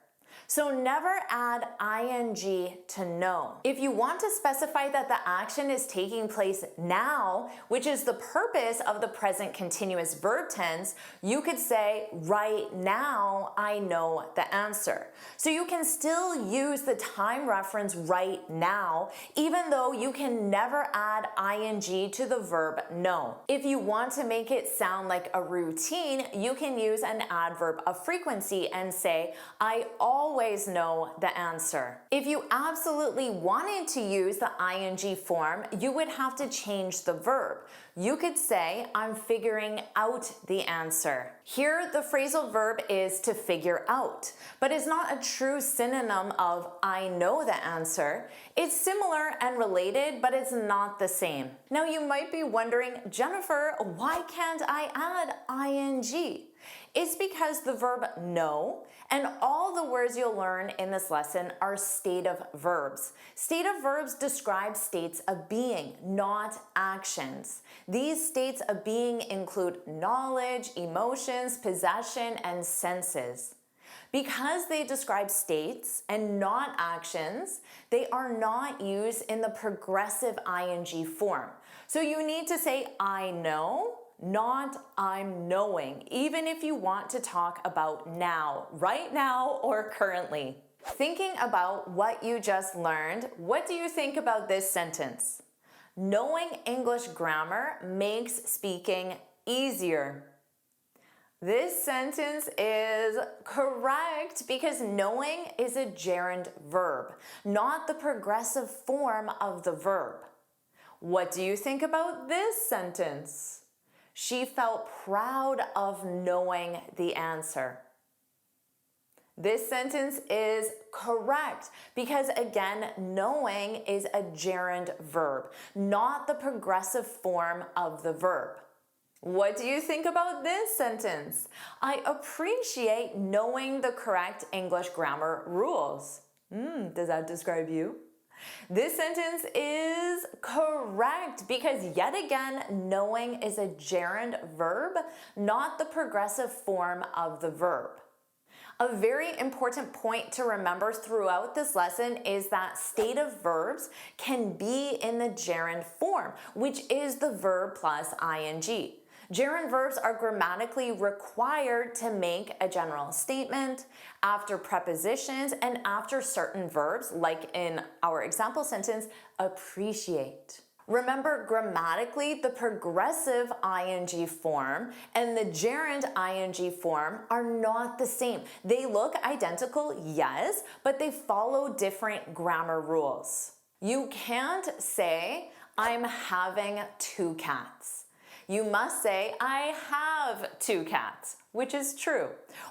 So never add ing to know. If you want to specify that the action is taking place now, which is the purpose of the present continuous verb tense, you could say, right now I know the answer. So you can still use the time reference right now, even though you can never add ing to the verb know. If you want to make it sound like a routine, you can use an adverb of frequency and say, I always know the answer. If you absolutely wanted to use the ing form, you would have to change the verb. You could say, I'm figuring out the answer. Here, the phrasal verb is to figure out, but it's not a true synonym of I know the answer. It's similar and related, but it's not the same. Now you might be wondering, Jennifer, why can't I add ing? It's because the verb know and all the words you'll learn in this lesson are state of verbs. State of verbs describe states of being, not actions. These states of being include knowledge, emotions, possession, and senses. Because they describe states and not actions, they are not used in the progressive ing form. So you need to say I know, not I'm knowing, even if you want to talk about now, right now, or currently. Thinking about what you just learned, what do you think about this sentence? Knowing English grammar makes speaking easier. This sentence is correct because knowing is a gerund verb, not the progressive form of the verb. What do you think about this sentence? She felt proud of knowing the answer. This sentence is correct because, again, knowing is a gerund verb, not the progressive form of the verb. What do you think about this sentence? I appreciate knowing the correct English grammar rules. Does that describe you? This sentence is correct because, yet again, knowing is a gerund verb, not the progressive form of the verb. A very important point to remember throughout this lesson is that state of verbs can be in the gerund form, which is the verb plus ing. Gerund verbs are grammatically required to make a general statement after prepositions and after certain verbs, like in our example sentence, appreciate. Remember, grammatically, the progressive ing form and the gerund ing form are not the same. They look identical, yes, but they follow different grammar rules. You can't say, I'm having 2 cats. You must say, I have 2 cats, which is true.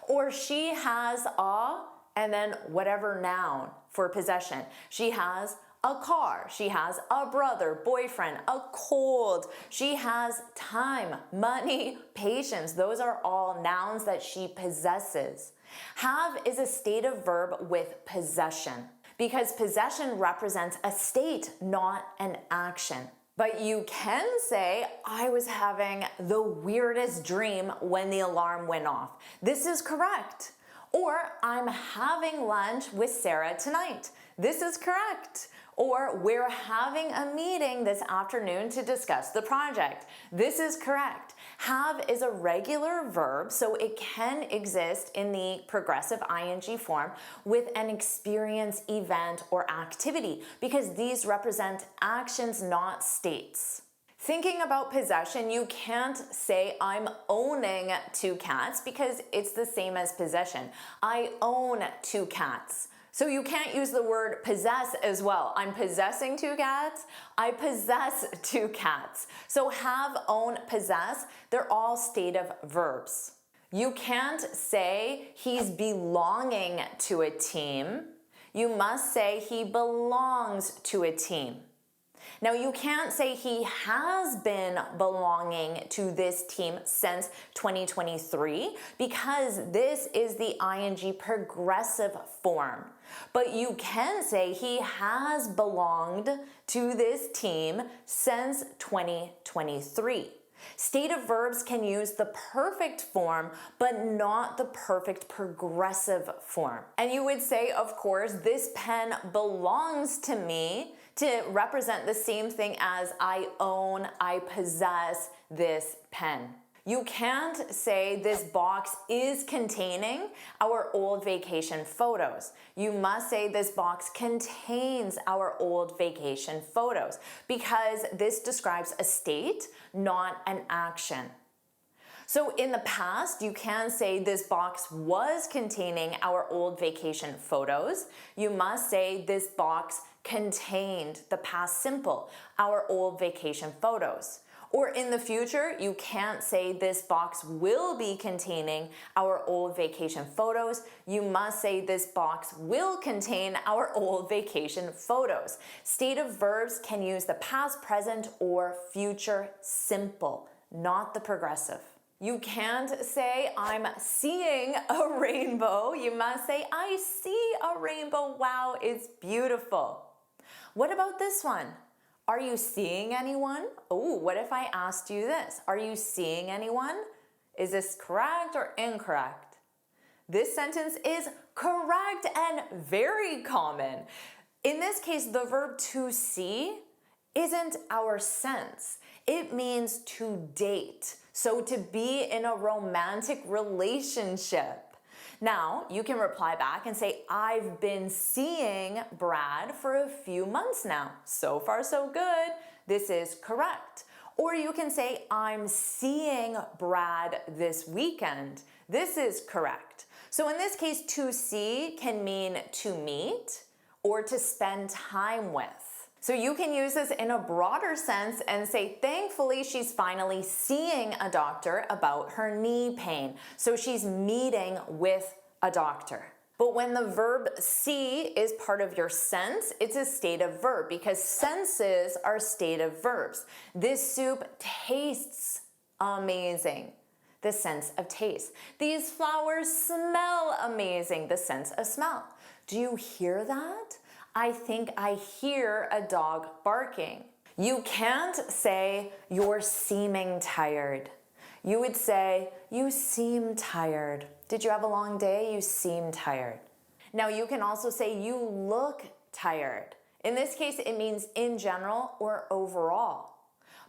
Or she has a, and then whatever noun for possession. She has a car. She has a brother, boyfriend, a cold. She has time, money, patience. Those are all nouns that she possesses. Have is a state of verb with possession because possession represents a state, not an action. But you can say, I was having the weirdest dream when the alarm went off. This is correct. Or I'm having lunch with Sarah tonight. This is correct. Or we're having a meeting this afternoon to discuss the project. This is correct. Have is a regular verb, so it can exist in the progressive ing form with an experience, event, or activity because these represent actions, not states. Thinking about possession, you can't say I'm owning 2 cats because it's the same as possession. I own 2 cats. So you can't use the word possess as well. I'm possessing 2 cats. I possess 2 cats. So have, own, possess, they're all state of verbs. You can't say he's belonging to a team. You must say he belongs to a team. Now you can't say he has been belonging to this team since 2023 because this is the ing progressive form. But you can say he has belonged to this team since 2023. Stative verbs can use the perfect form, but not the perfect progressive form. And you would say, of course, this pen belongs to me to represent the same thing as I own, I possess this pen. You can't say this box is containing our old vacation photos. You must say this box contains our old vacation photos because this describes a state, not an action. So in the past, you can say this box was containing our old vacation photos. You must say this box contained, the past simple, our old vacation photos. Or in the future, you can't say this box will be containing our old vacation photos. You must say this box will contain our old vacation photos. Stative verbs can use the past, present, or future simple, not the progressive. You can't say, I'm seeing a rainbow. You must say, I see a rainbow. Wow, it's beautiful. What about this one? Are you seeing anyone? Oh, what if I asked you this? Are you seeing anyone? Is this correct or incorrect? This sentence is correct and very common. In this case, the verb to see isn't our sense. It means to date. So to be in a romantic relationship. Now, you can reply back and say, I've been seeing Brad for a few months now. So far, so good. This is correct. Or you can say, I'm seeing Brad this weekend. This is correct. So in this case, to see can mean to meet or to spend time with. So you can use this in a broader sense and say, thankfully, she's finally seeing a doctor about her knee pain. So she's meeting with a doctor. But when the verb see is part of your sense, it's a stative verb because senses are stative verbs. This soup tastes amazing. The sense of taste. These flowers smell amazing. The sense of smell. Do you hear that? I think I hear a dog barking. You can't say, you're seeming tired. You would say, you seem tired. Did you have a long day? You seem tired. Now you can also say, you look tired. In this case, it means in general or overall.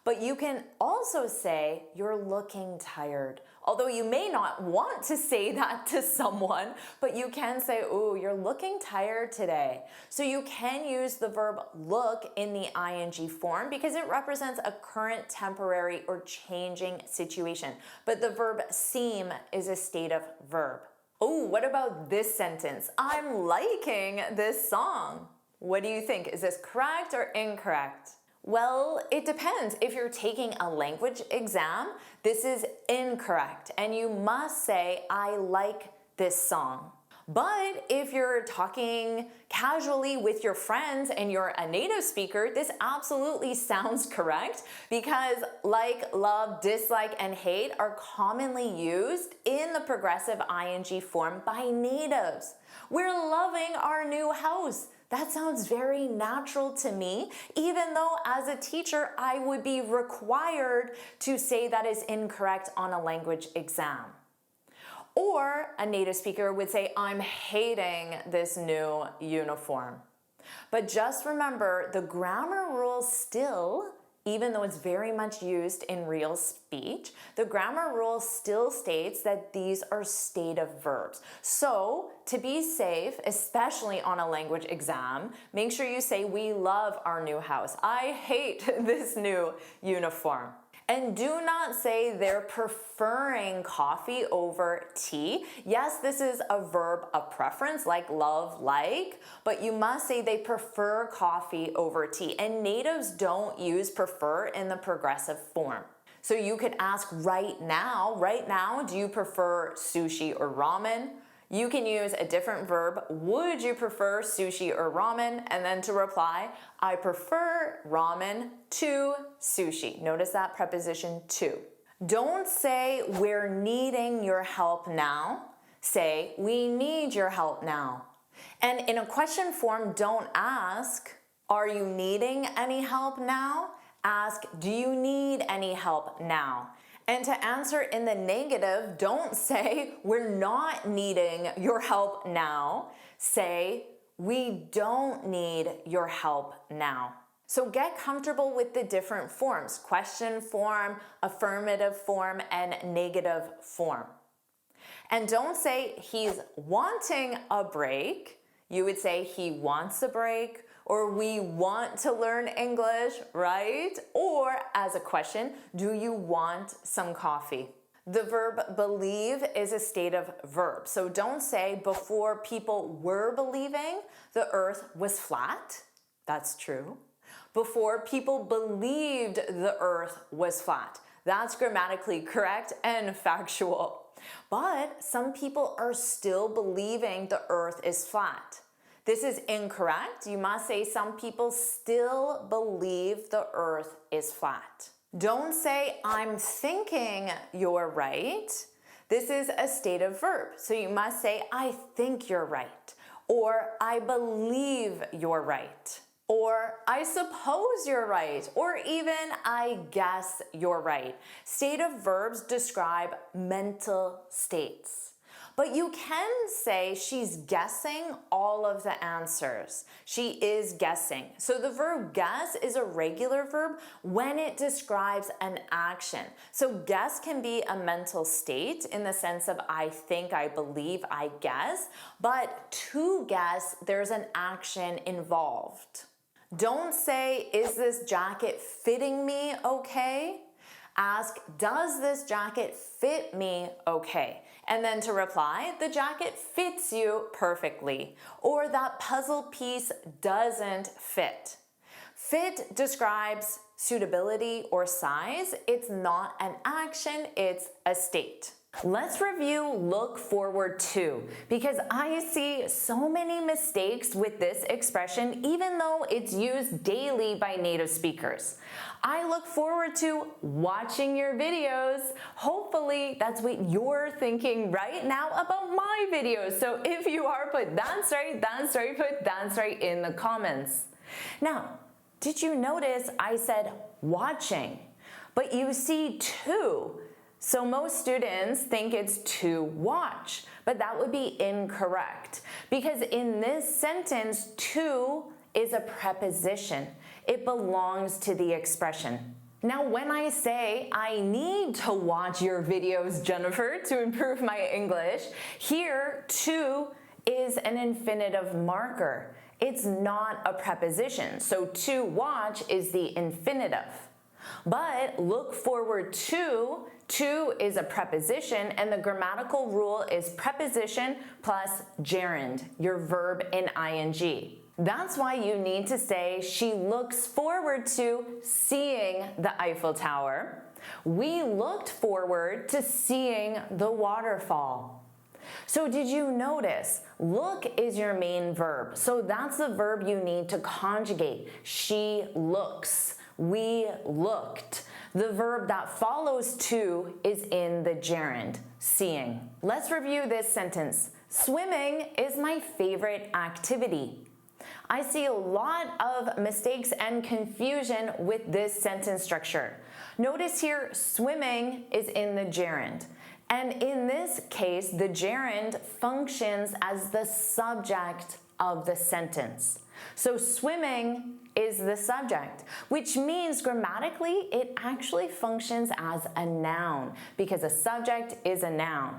But you can also say, you're looking tired. Although you may not want to say that to someone, but you can say, ooh, you're looking tired today. So you can use the verb look in the ing form because it represents a current, temporary, or changing situation. But the verb seem is a stative verb. Oh, what about this sentence? I'm liking this song. What do you think? Is this correct or incorrect? Well, it depends. If you're taking a language exam, this is incorrect, and you must say, I like this song. But if you're talking casually with your friends and you're a native speaker, this absolutely sounds correct because like, love, dislike, and hate are commonly used in the progressive ing form by natives. We're loving our new house. That sounds very natural to me, even though as a teacher, I would be required to say that is incorrect on a language exam. Or a native speaker would say, I'm hating this new uniform. But just remember, the grammar rule still, even though it's very much used in real speech, the grammar rule still states that these are stative verbs. So to be safe, especially on a language exam, make sure you say, we love our new house. I hate this new uniform. And do not say they're preferring coffee over tea. Yes, this is a verb of preference, like love, like, but you must say they prefer coffee over tea. And natives don't use prefer in the progressive form. So you could ask right now, do you prefer sushi or ramen? You can use a different verb, would you prefer sushi or ramen? And then to reply, I prefer ramen to sushi. Notice that preposition to. Don't say, we're needing your help now. Say, we need your help now. And in a question form, don't ask, are you needing any help now? Ask, do you need any help now? And to answer in the negative, don't say, we're not needing your help now. Say, we don't need your help now. So get comfortable with the different forms: question form, affirmative form, and negative form. And don't say he's wanting a break. You would say he wants a break, or we want to learn English, right? Or as a question, do you want some coffee? The verb believe is a state of verb. So don't say before people were believing the earth was flat. That's true. Before people believed the earth was flat. That's grammatically correct and factual. But some people are still believing the earth is flat. This is incorrect. You must say some people still believe the earth is flat. Don't say I'm thinking you're right. This is a state of verb. So you must say I think you're right, or I believe you're right, or I suppose you're right, or even I guess you're right. State of verbs describe mental states. But you can say she's guessing all of the answers. She is guessing. So the verb guess is a regular verb when it describes an action. So guess can be a mental state in the sense of I think, I believe, I guess. But to guess, there's an action involved. Don't say, is this jacket fitting me okay? Ask, does this jacket fit me okay? And then to reply, the jacket fits you perfectly, or that puzzle piece doesn't fit. Fit describes suitability or size. It's not an action, it's a state. Let's review look forward to, because I see so many mistakes with this expression even though it's used daily by native speakers. I look forward to watching your videos. Hopefully that's what you're thinking right now about my videos. So if you are, put that's right, put that's right in the comments. Now, did you notice I said watching, but you see to? So most students think it's to watch, but that would be incorrect because in this sentence, to is a preposition. It belongs to the expression. Now, when I say I need to watch your videos, Jennifer, to improve my English, here to is an infinitive marker. It's not a preposition. So to watch is the infinitive. But look forward to is a preposition, and the grammatical rule is preposition plus gerund, your verb in ing. That's why you need to say she looks forward to seeing the Eiffel Tower. We looked forward to seeing the waterfall. So did you notice? Look is your main verb. So that's the verb you need to conjugate. She looks. We looked. The verb that follows to is in the gerund, seeing. Let's review this sentence. Swimming is my favorite activity. I see a lot of mistakes and confusion with this sentence structure. Notice here, swimming is in the gerund. And in this case, the gerund functions as the subject of the sentence. So swimming is the subject, which means grammatically it actually functions as a noun because a subject is a noun.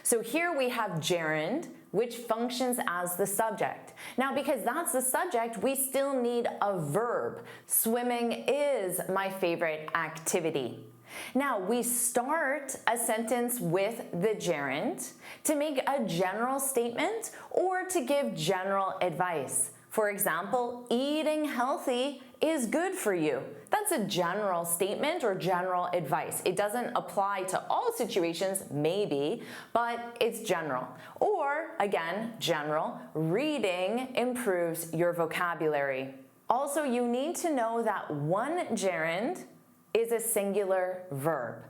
So here we have gerund, which functions as the subject. Now, because that's the subject, we still need a verb. Swimming is my favorite activity. Now, we start a sentence with the gerund to make a general statement or to give general advice. For example, eating healthy is good for you. That's a general statement or general advice. It doesn't apply to all situations, maybe, but it's general. Or, again, general, reading improves your vocabulary. Also, you need to know that one gerund is a singular verb.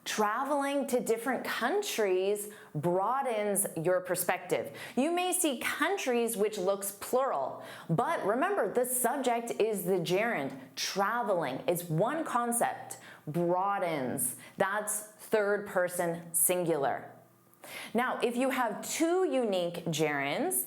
Traveling to different countries broadens your perspective. You may see countries which looks plural, but remember the subject is the gerund. Traveling is one concept. Broadens, that's third person singular. Now, if you have two unique gerunds,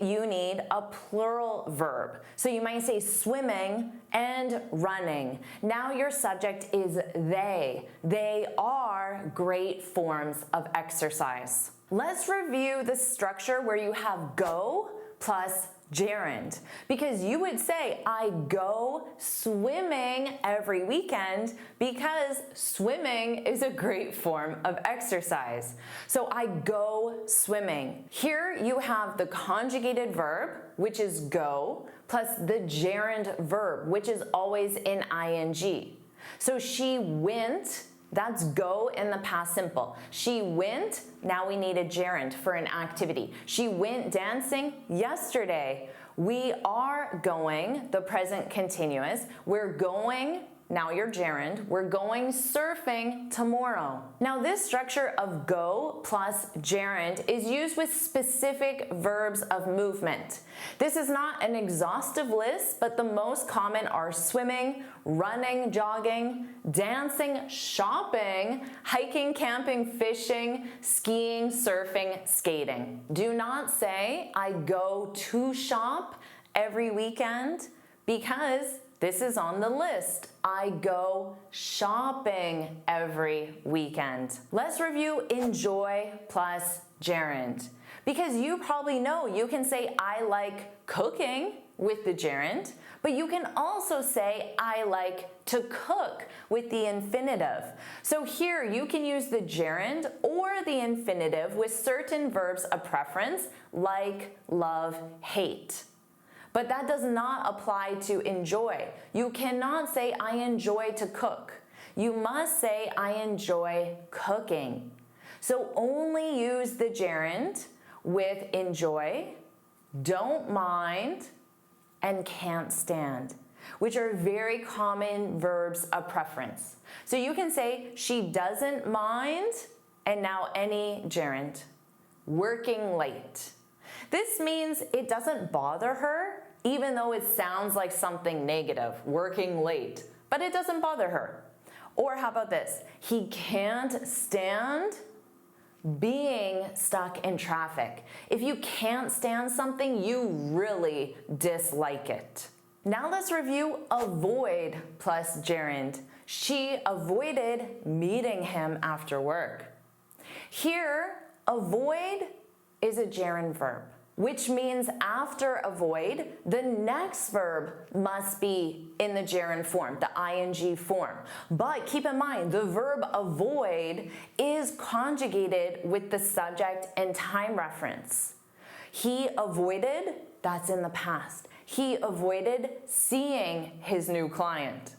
you need a plural verb. So you might say swimming and running. Now your subject is they. They are great forms of exercise. Let's review the structure where you have go plus gerund, because you would say, I go swimming every weekend because swimming is a great form of exercise. So I go swimming. Here you have the conjugated verb, which is go, plus the gerund verb, which is always in ing. So she went, that's go in the past simple. She went, now we need a gerund for an activity. She went dancing yesterday. We are going, the present continuous. We're going, now your gerund, we're going surfing tomorrow. Now this structure of go plus gerund is used with specific verbs of movement. This is not an exhaustive list, but the most common are swimming, running, jogging, dancing, shopping, hiking, camping, fishing, skiing, surfing, skating. Do not say, I go to shop every weekend, because this is on the list. I go shopping every weekend. Let's review enjoy plus gerund. Because you probably know you can say I like cooking with the gerund, but you can also say I like to cook with the infinitive. So here you can use the gerund or the infinitive with certain verbs of preference like, love, hate. But that does not apply to enjoy. You cannot say I enjoy to cook. You must say I enjoy cooking. So only use the gerund with enjoy, don't mind, and can't stand, which are very common verbs of preference. So you can say she doesn't mind, and now any gerund. Working late. This means it doesn't bother her, even though it sounds like something negative, working late, but it doesn't bother her. Or how about this? He can't stand being stuck in traffic. If you can't stand something, you really dislike it. Now let's review avoid plus gerund. She avoided meeting him after work. Here, avoid is a gerund verb, which means after avoid, the next verb must be in the gerund form, the ing form. But keep in mind, the verb avoid is conjugated with the subject and time reference. He avoided, that's in the past. He avoided seeing his new client.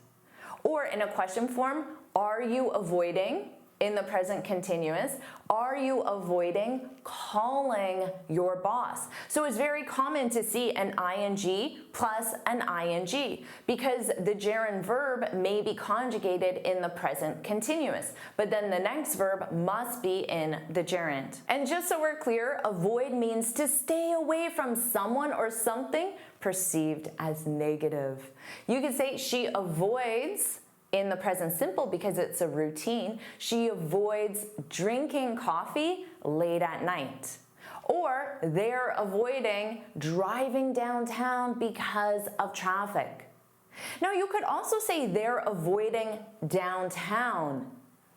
Or in a question form, are you avoiding? In the present continuous, are you avoiding calling your boss? So it's very common to see an ing plus an ing because the gerund verb may be conjugated in the present continuous, but then the next verb must be in the gerund. And just so we're clear, avoid means to stay away from someone or something perceived as negative. You could say she avoids in the present simple because it's a routine. She avoids drinking coffee late at night. Or they're avoiding driving downtown because of traffic. Now you could also say they're avoiding downtown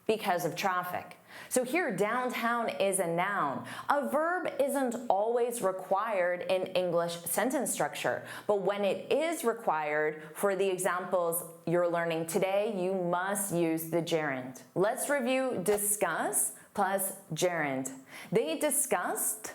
because of traffic. So here, downtown is a noun. A verb isn't always required in English sentence structure, but when it is required, for the examples you're learning today, you must use the gerund. Let's review discuss plus gerund. They discussed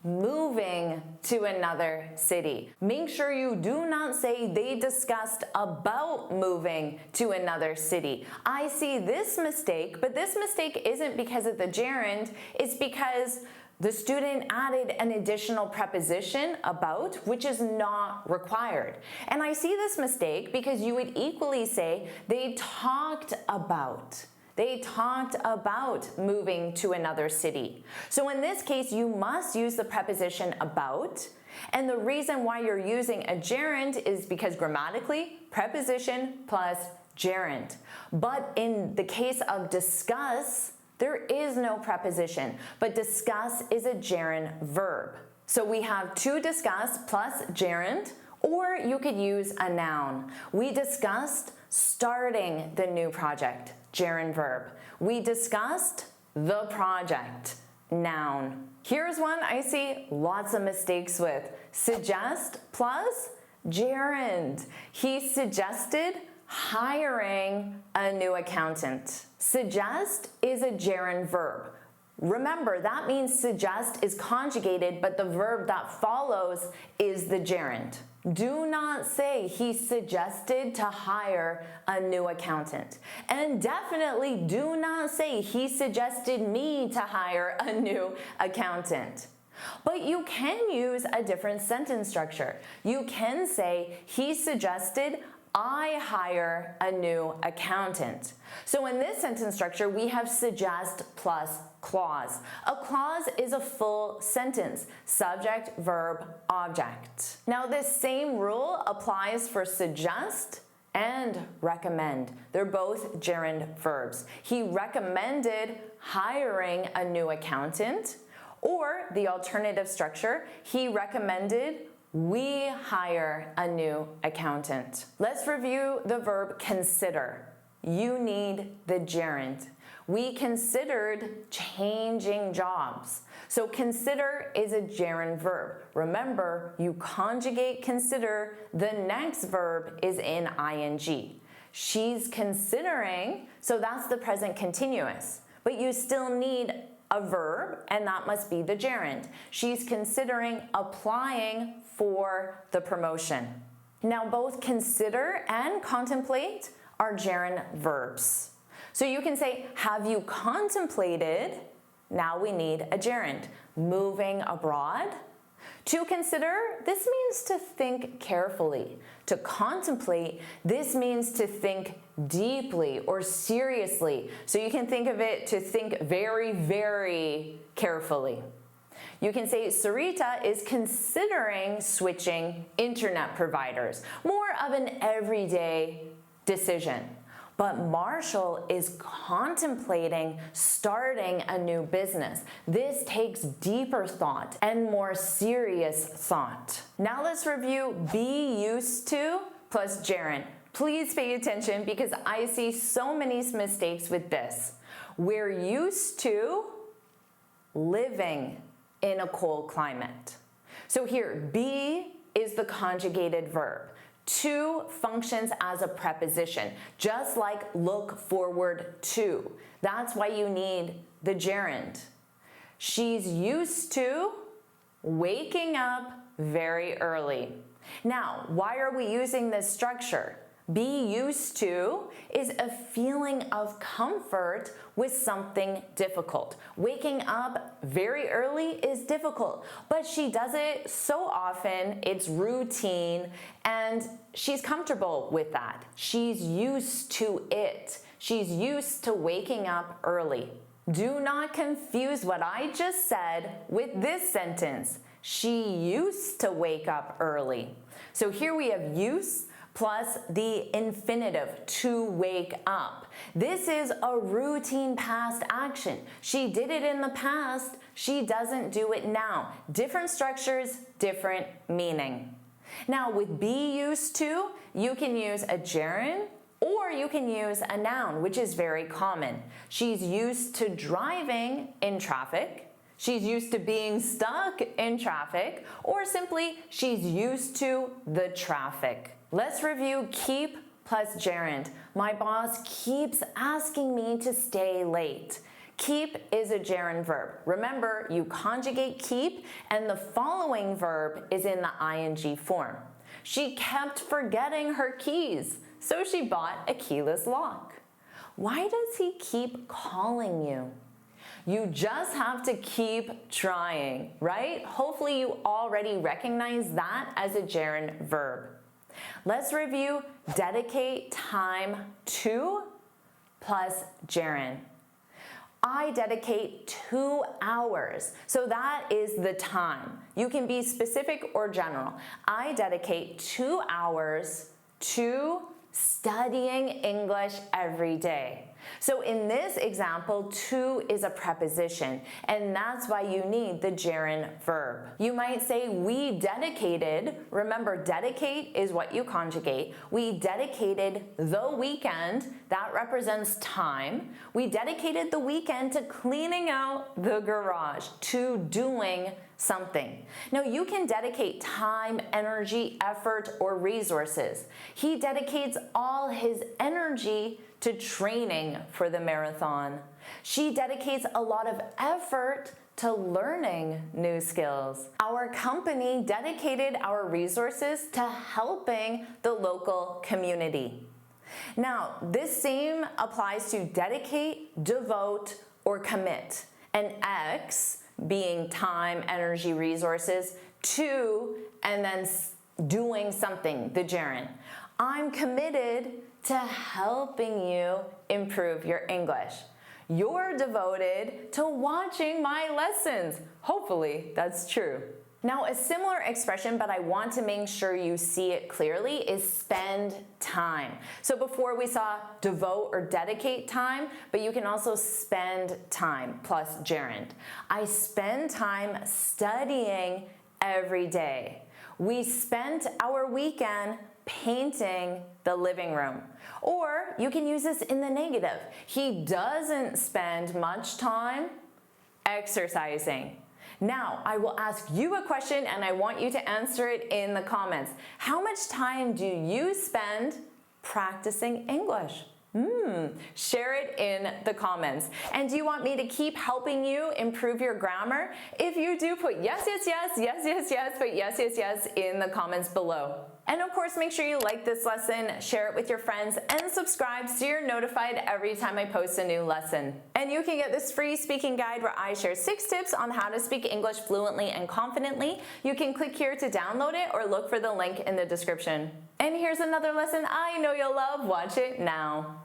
moving to another city. Make sure you do not say they discussed about moving to another city. I see this mistake, but this mistake isn't because of the gerund, it's because the student added an additional preposition about, which is not required. And I see this mistake because you would equally say they talked about. They talked about moving to another city. So in this case, you must use the preposition about. And the reason why you're using a gerund is because grammatically, preposition plus gerund. But in the case of discuss, there is no preposition, but discuss is a gerund verb. So we have to discuss plus gerund, or you could use a noun. We discussed starting the new project, gerund verb. We discussed the project, noun. Here's one I see lots of mistakes with. Suggest plus gerund. He suggested hiring a new accountant. Suggest is a gerund verb. Remember, that means suggest is conjugated, but the verb that follows is the gerund. Do not say he suggested to hire a new accountant. And definitely do not say he suggested me to hire a new accountant. But you can use a different sentence structure. You can say he suggested I hire a new accountant. So in this sentence structure, we have suggest plus clause. A clause is a full sentence, subject, verb, object. Now this same rule applies for suggest and recommend. They're both gerund verbs. He recommended hiring a new accountant, or the alternative structure, he recommended we hire a new accountant. Let's review the verb consider. You need the gerund. We considered changing jobs. So consider is a gerund verb. Remember, you conjugate consider, the next verb is in ing. She's considering, so that's the present continuous. But you still need a verb, and that must be the gerund. She's considering applying for the promotion. Now both consider and contemplate are gerund verbs. So you can say, have you contemplated? Now we need a gerund. Moving abroad. To consider, this means to think carefully. To contemplate, this means to think deeply or seriously. So you can think of it to think very, very carefully. You can say Sarita is considering switching internet providers. More of an everyday decision. But Marshall is contemplating starting a new business. This takes deeper thought and more serious thought. Now let's review be used to plus gerund. Please pay attention because I see so many mistakes with this. We're used to living in a cold climate. So here, be is the conjugated verb. To functions as a preposition, just like look forward to. That's why you need the gerund. She's used to waking up very early. Now, why are we using this structure? Be used to is a feeling of comfort with something difficult. Waking up very early is difficult, but she does it so often, it's routine, and she's comfortable with that. She's used to it. She's used to waking up early. Do not confuse what I just said with this sentence. She used to wake up early. So here we have use plus the infinitive, to wake up. This is a routine past action. She did it in the past, she doesn't do it now. Different structures, different meaning. Now with be used to, you can use a gerund or you can use a noun, which is very common. She's used to driving in traffic. She's used to being stuck in traffic, or simply she's used to the traffic. Let's review keep plus gerund. My boss keeps asking me to stay late. Keep is a gerund verb. Remember, you conjugate keep and the following verb is in the ing form. She kept forgetting her keys, so she bought a keyless lock. Why does he keep calling you? You just have to keep trying, right? Hopefully you already recognize that as a gerund verb. Let's review dedicate time to plus gerund. I dedicate 2 hours. So that is the time. You can be specific or general. I dedicate 2 hours to studying English every day. So in this example, to is a preposition, and that's why you need the gerund verb. You might say, we dedicated, remember dedicate is what you conjugate. We dedicated the weekend, that represents time. We dedicated the weekend to cleaning out the garage, to doing something. Now you can dedicate time, energy, effort, or resources. He dedicates all his energy to training for the marathon. She dedicates a lot of effort to learning new skills. Our company dedicated our resources to helping the local community. Now, this same applies to dedicate, devote, or commit. And X being time, energy, resources, to, and then doing something, the gerund. I'm committed to helping you improve your English. You're devoted to watching my lessons. Hopefully that's true. Now, a similar expression, but I want to make sure you see it clearly, is spend time. So before we saw devote or dedicate time, but you can also spend time plus gerund. I spend time studying every day. We spent our weekend painting the living room. Or you can use this in the negative. He doesn't spend much time exercising. Now, I will ask you a question and I want you to answer it in the comments. How much time do you spend practicing English? Share it in the comments. And do you want me to keep helping you improve your grammar? If you do, put yes, yes, yes, yes, yes, yes, put yes, yes, yes in the comments below. And of course, make sure you like this lesson, share it with your friends, and subscribe so you're notified every time I post a new lesson. And you can get this free speaking guide where I share 6 tips on how to speak English fluently and confidently. You can click here to download it or look for the link in the description. And here's another lesson I know you'll love. Watch it now.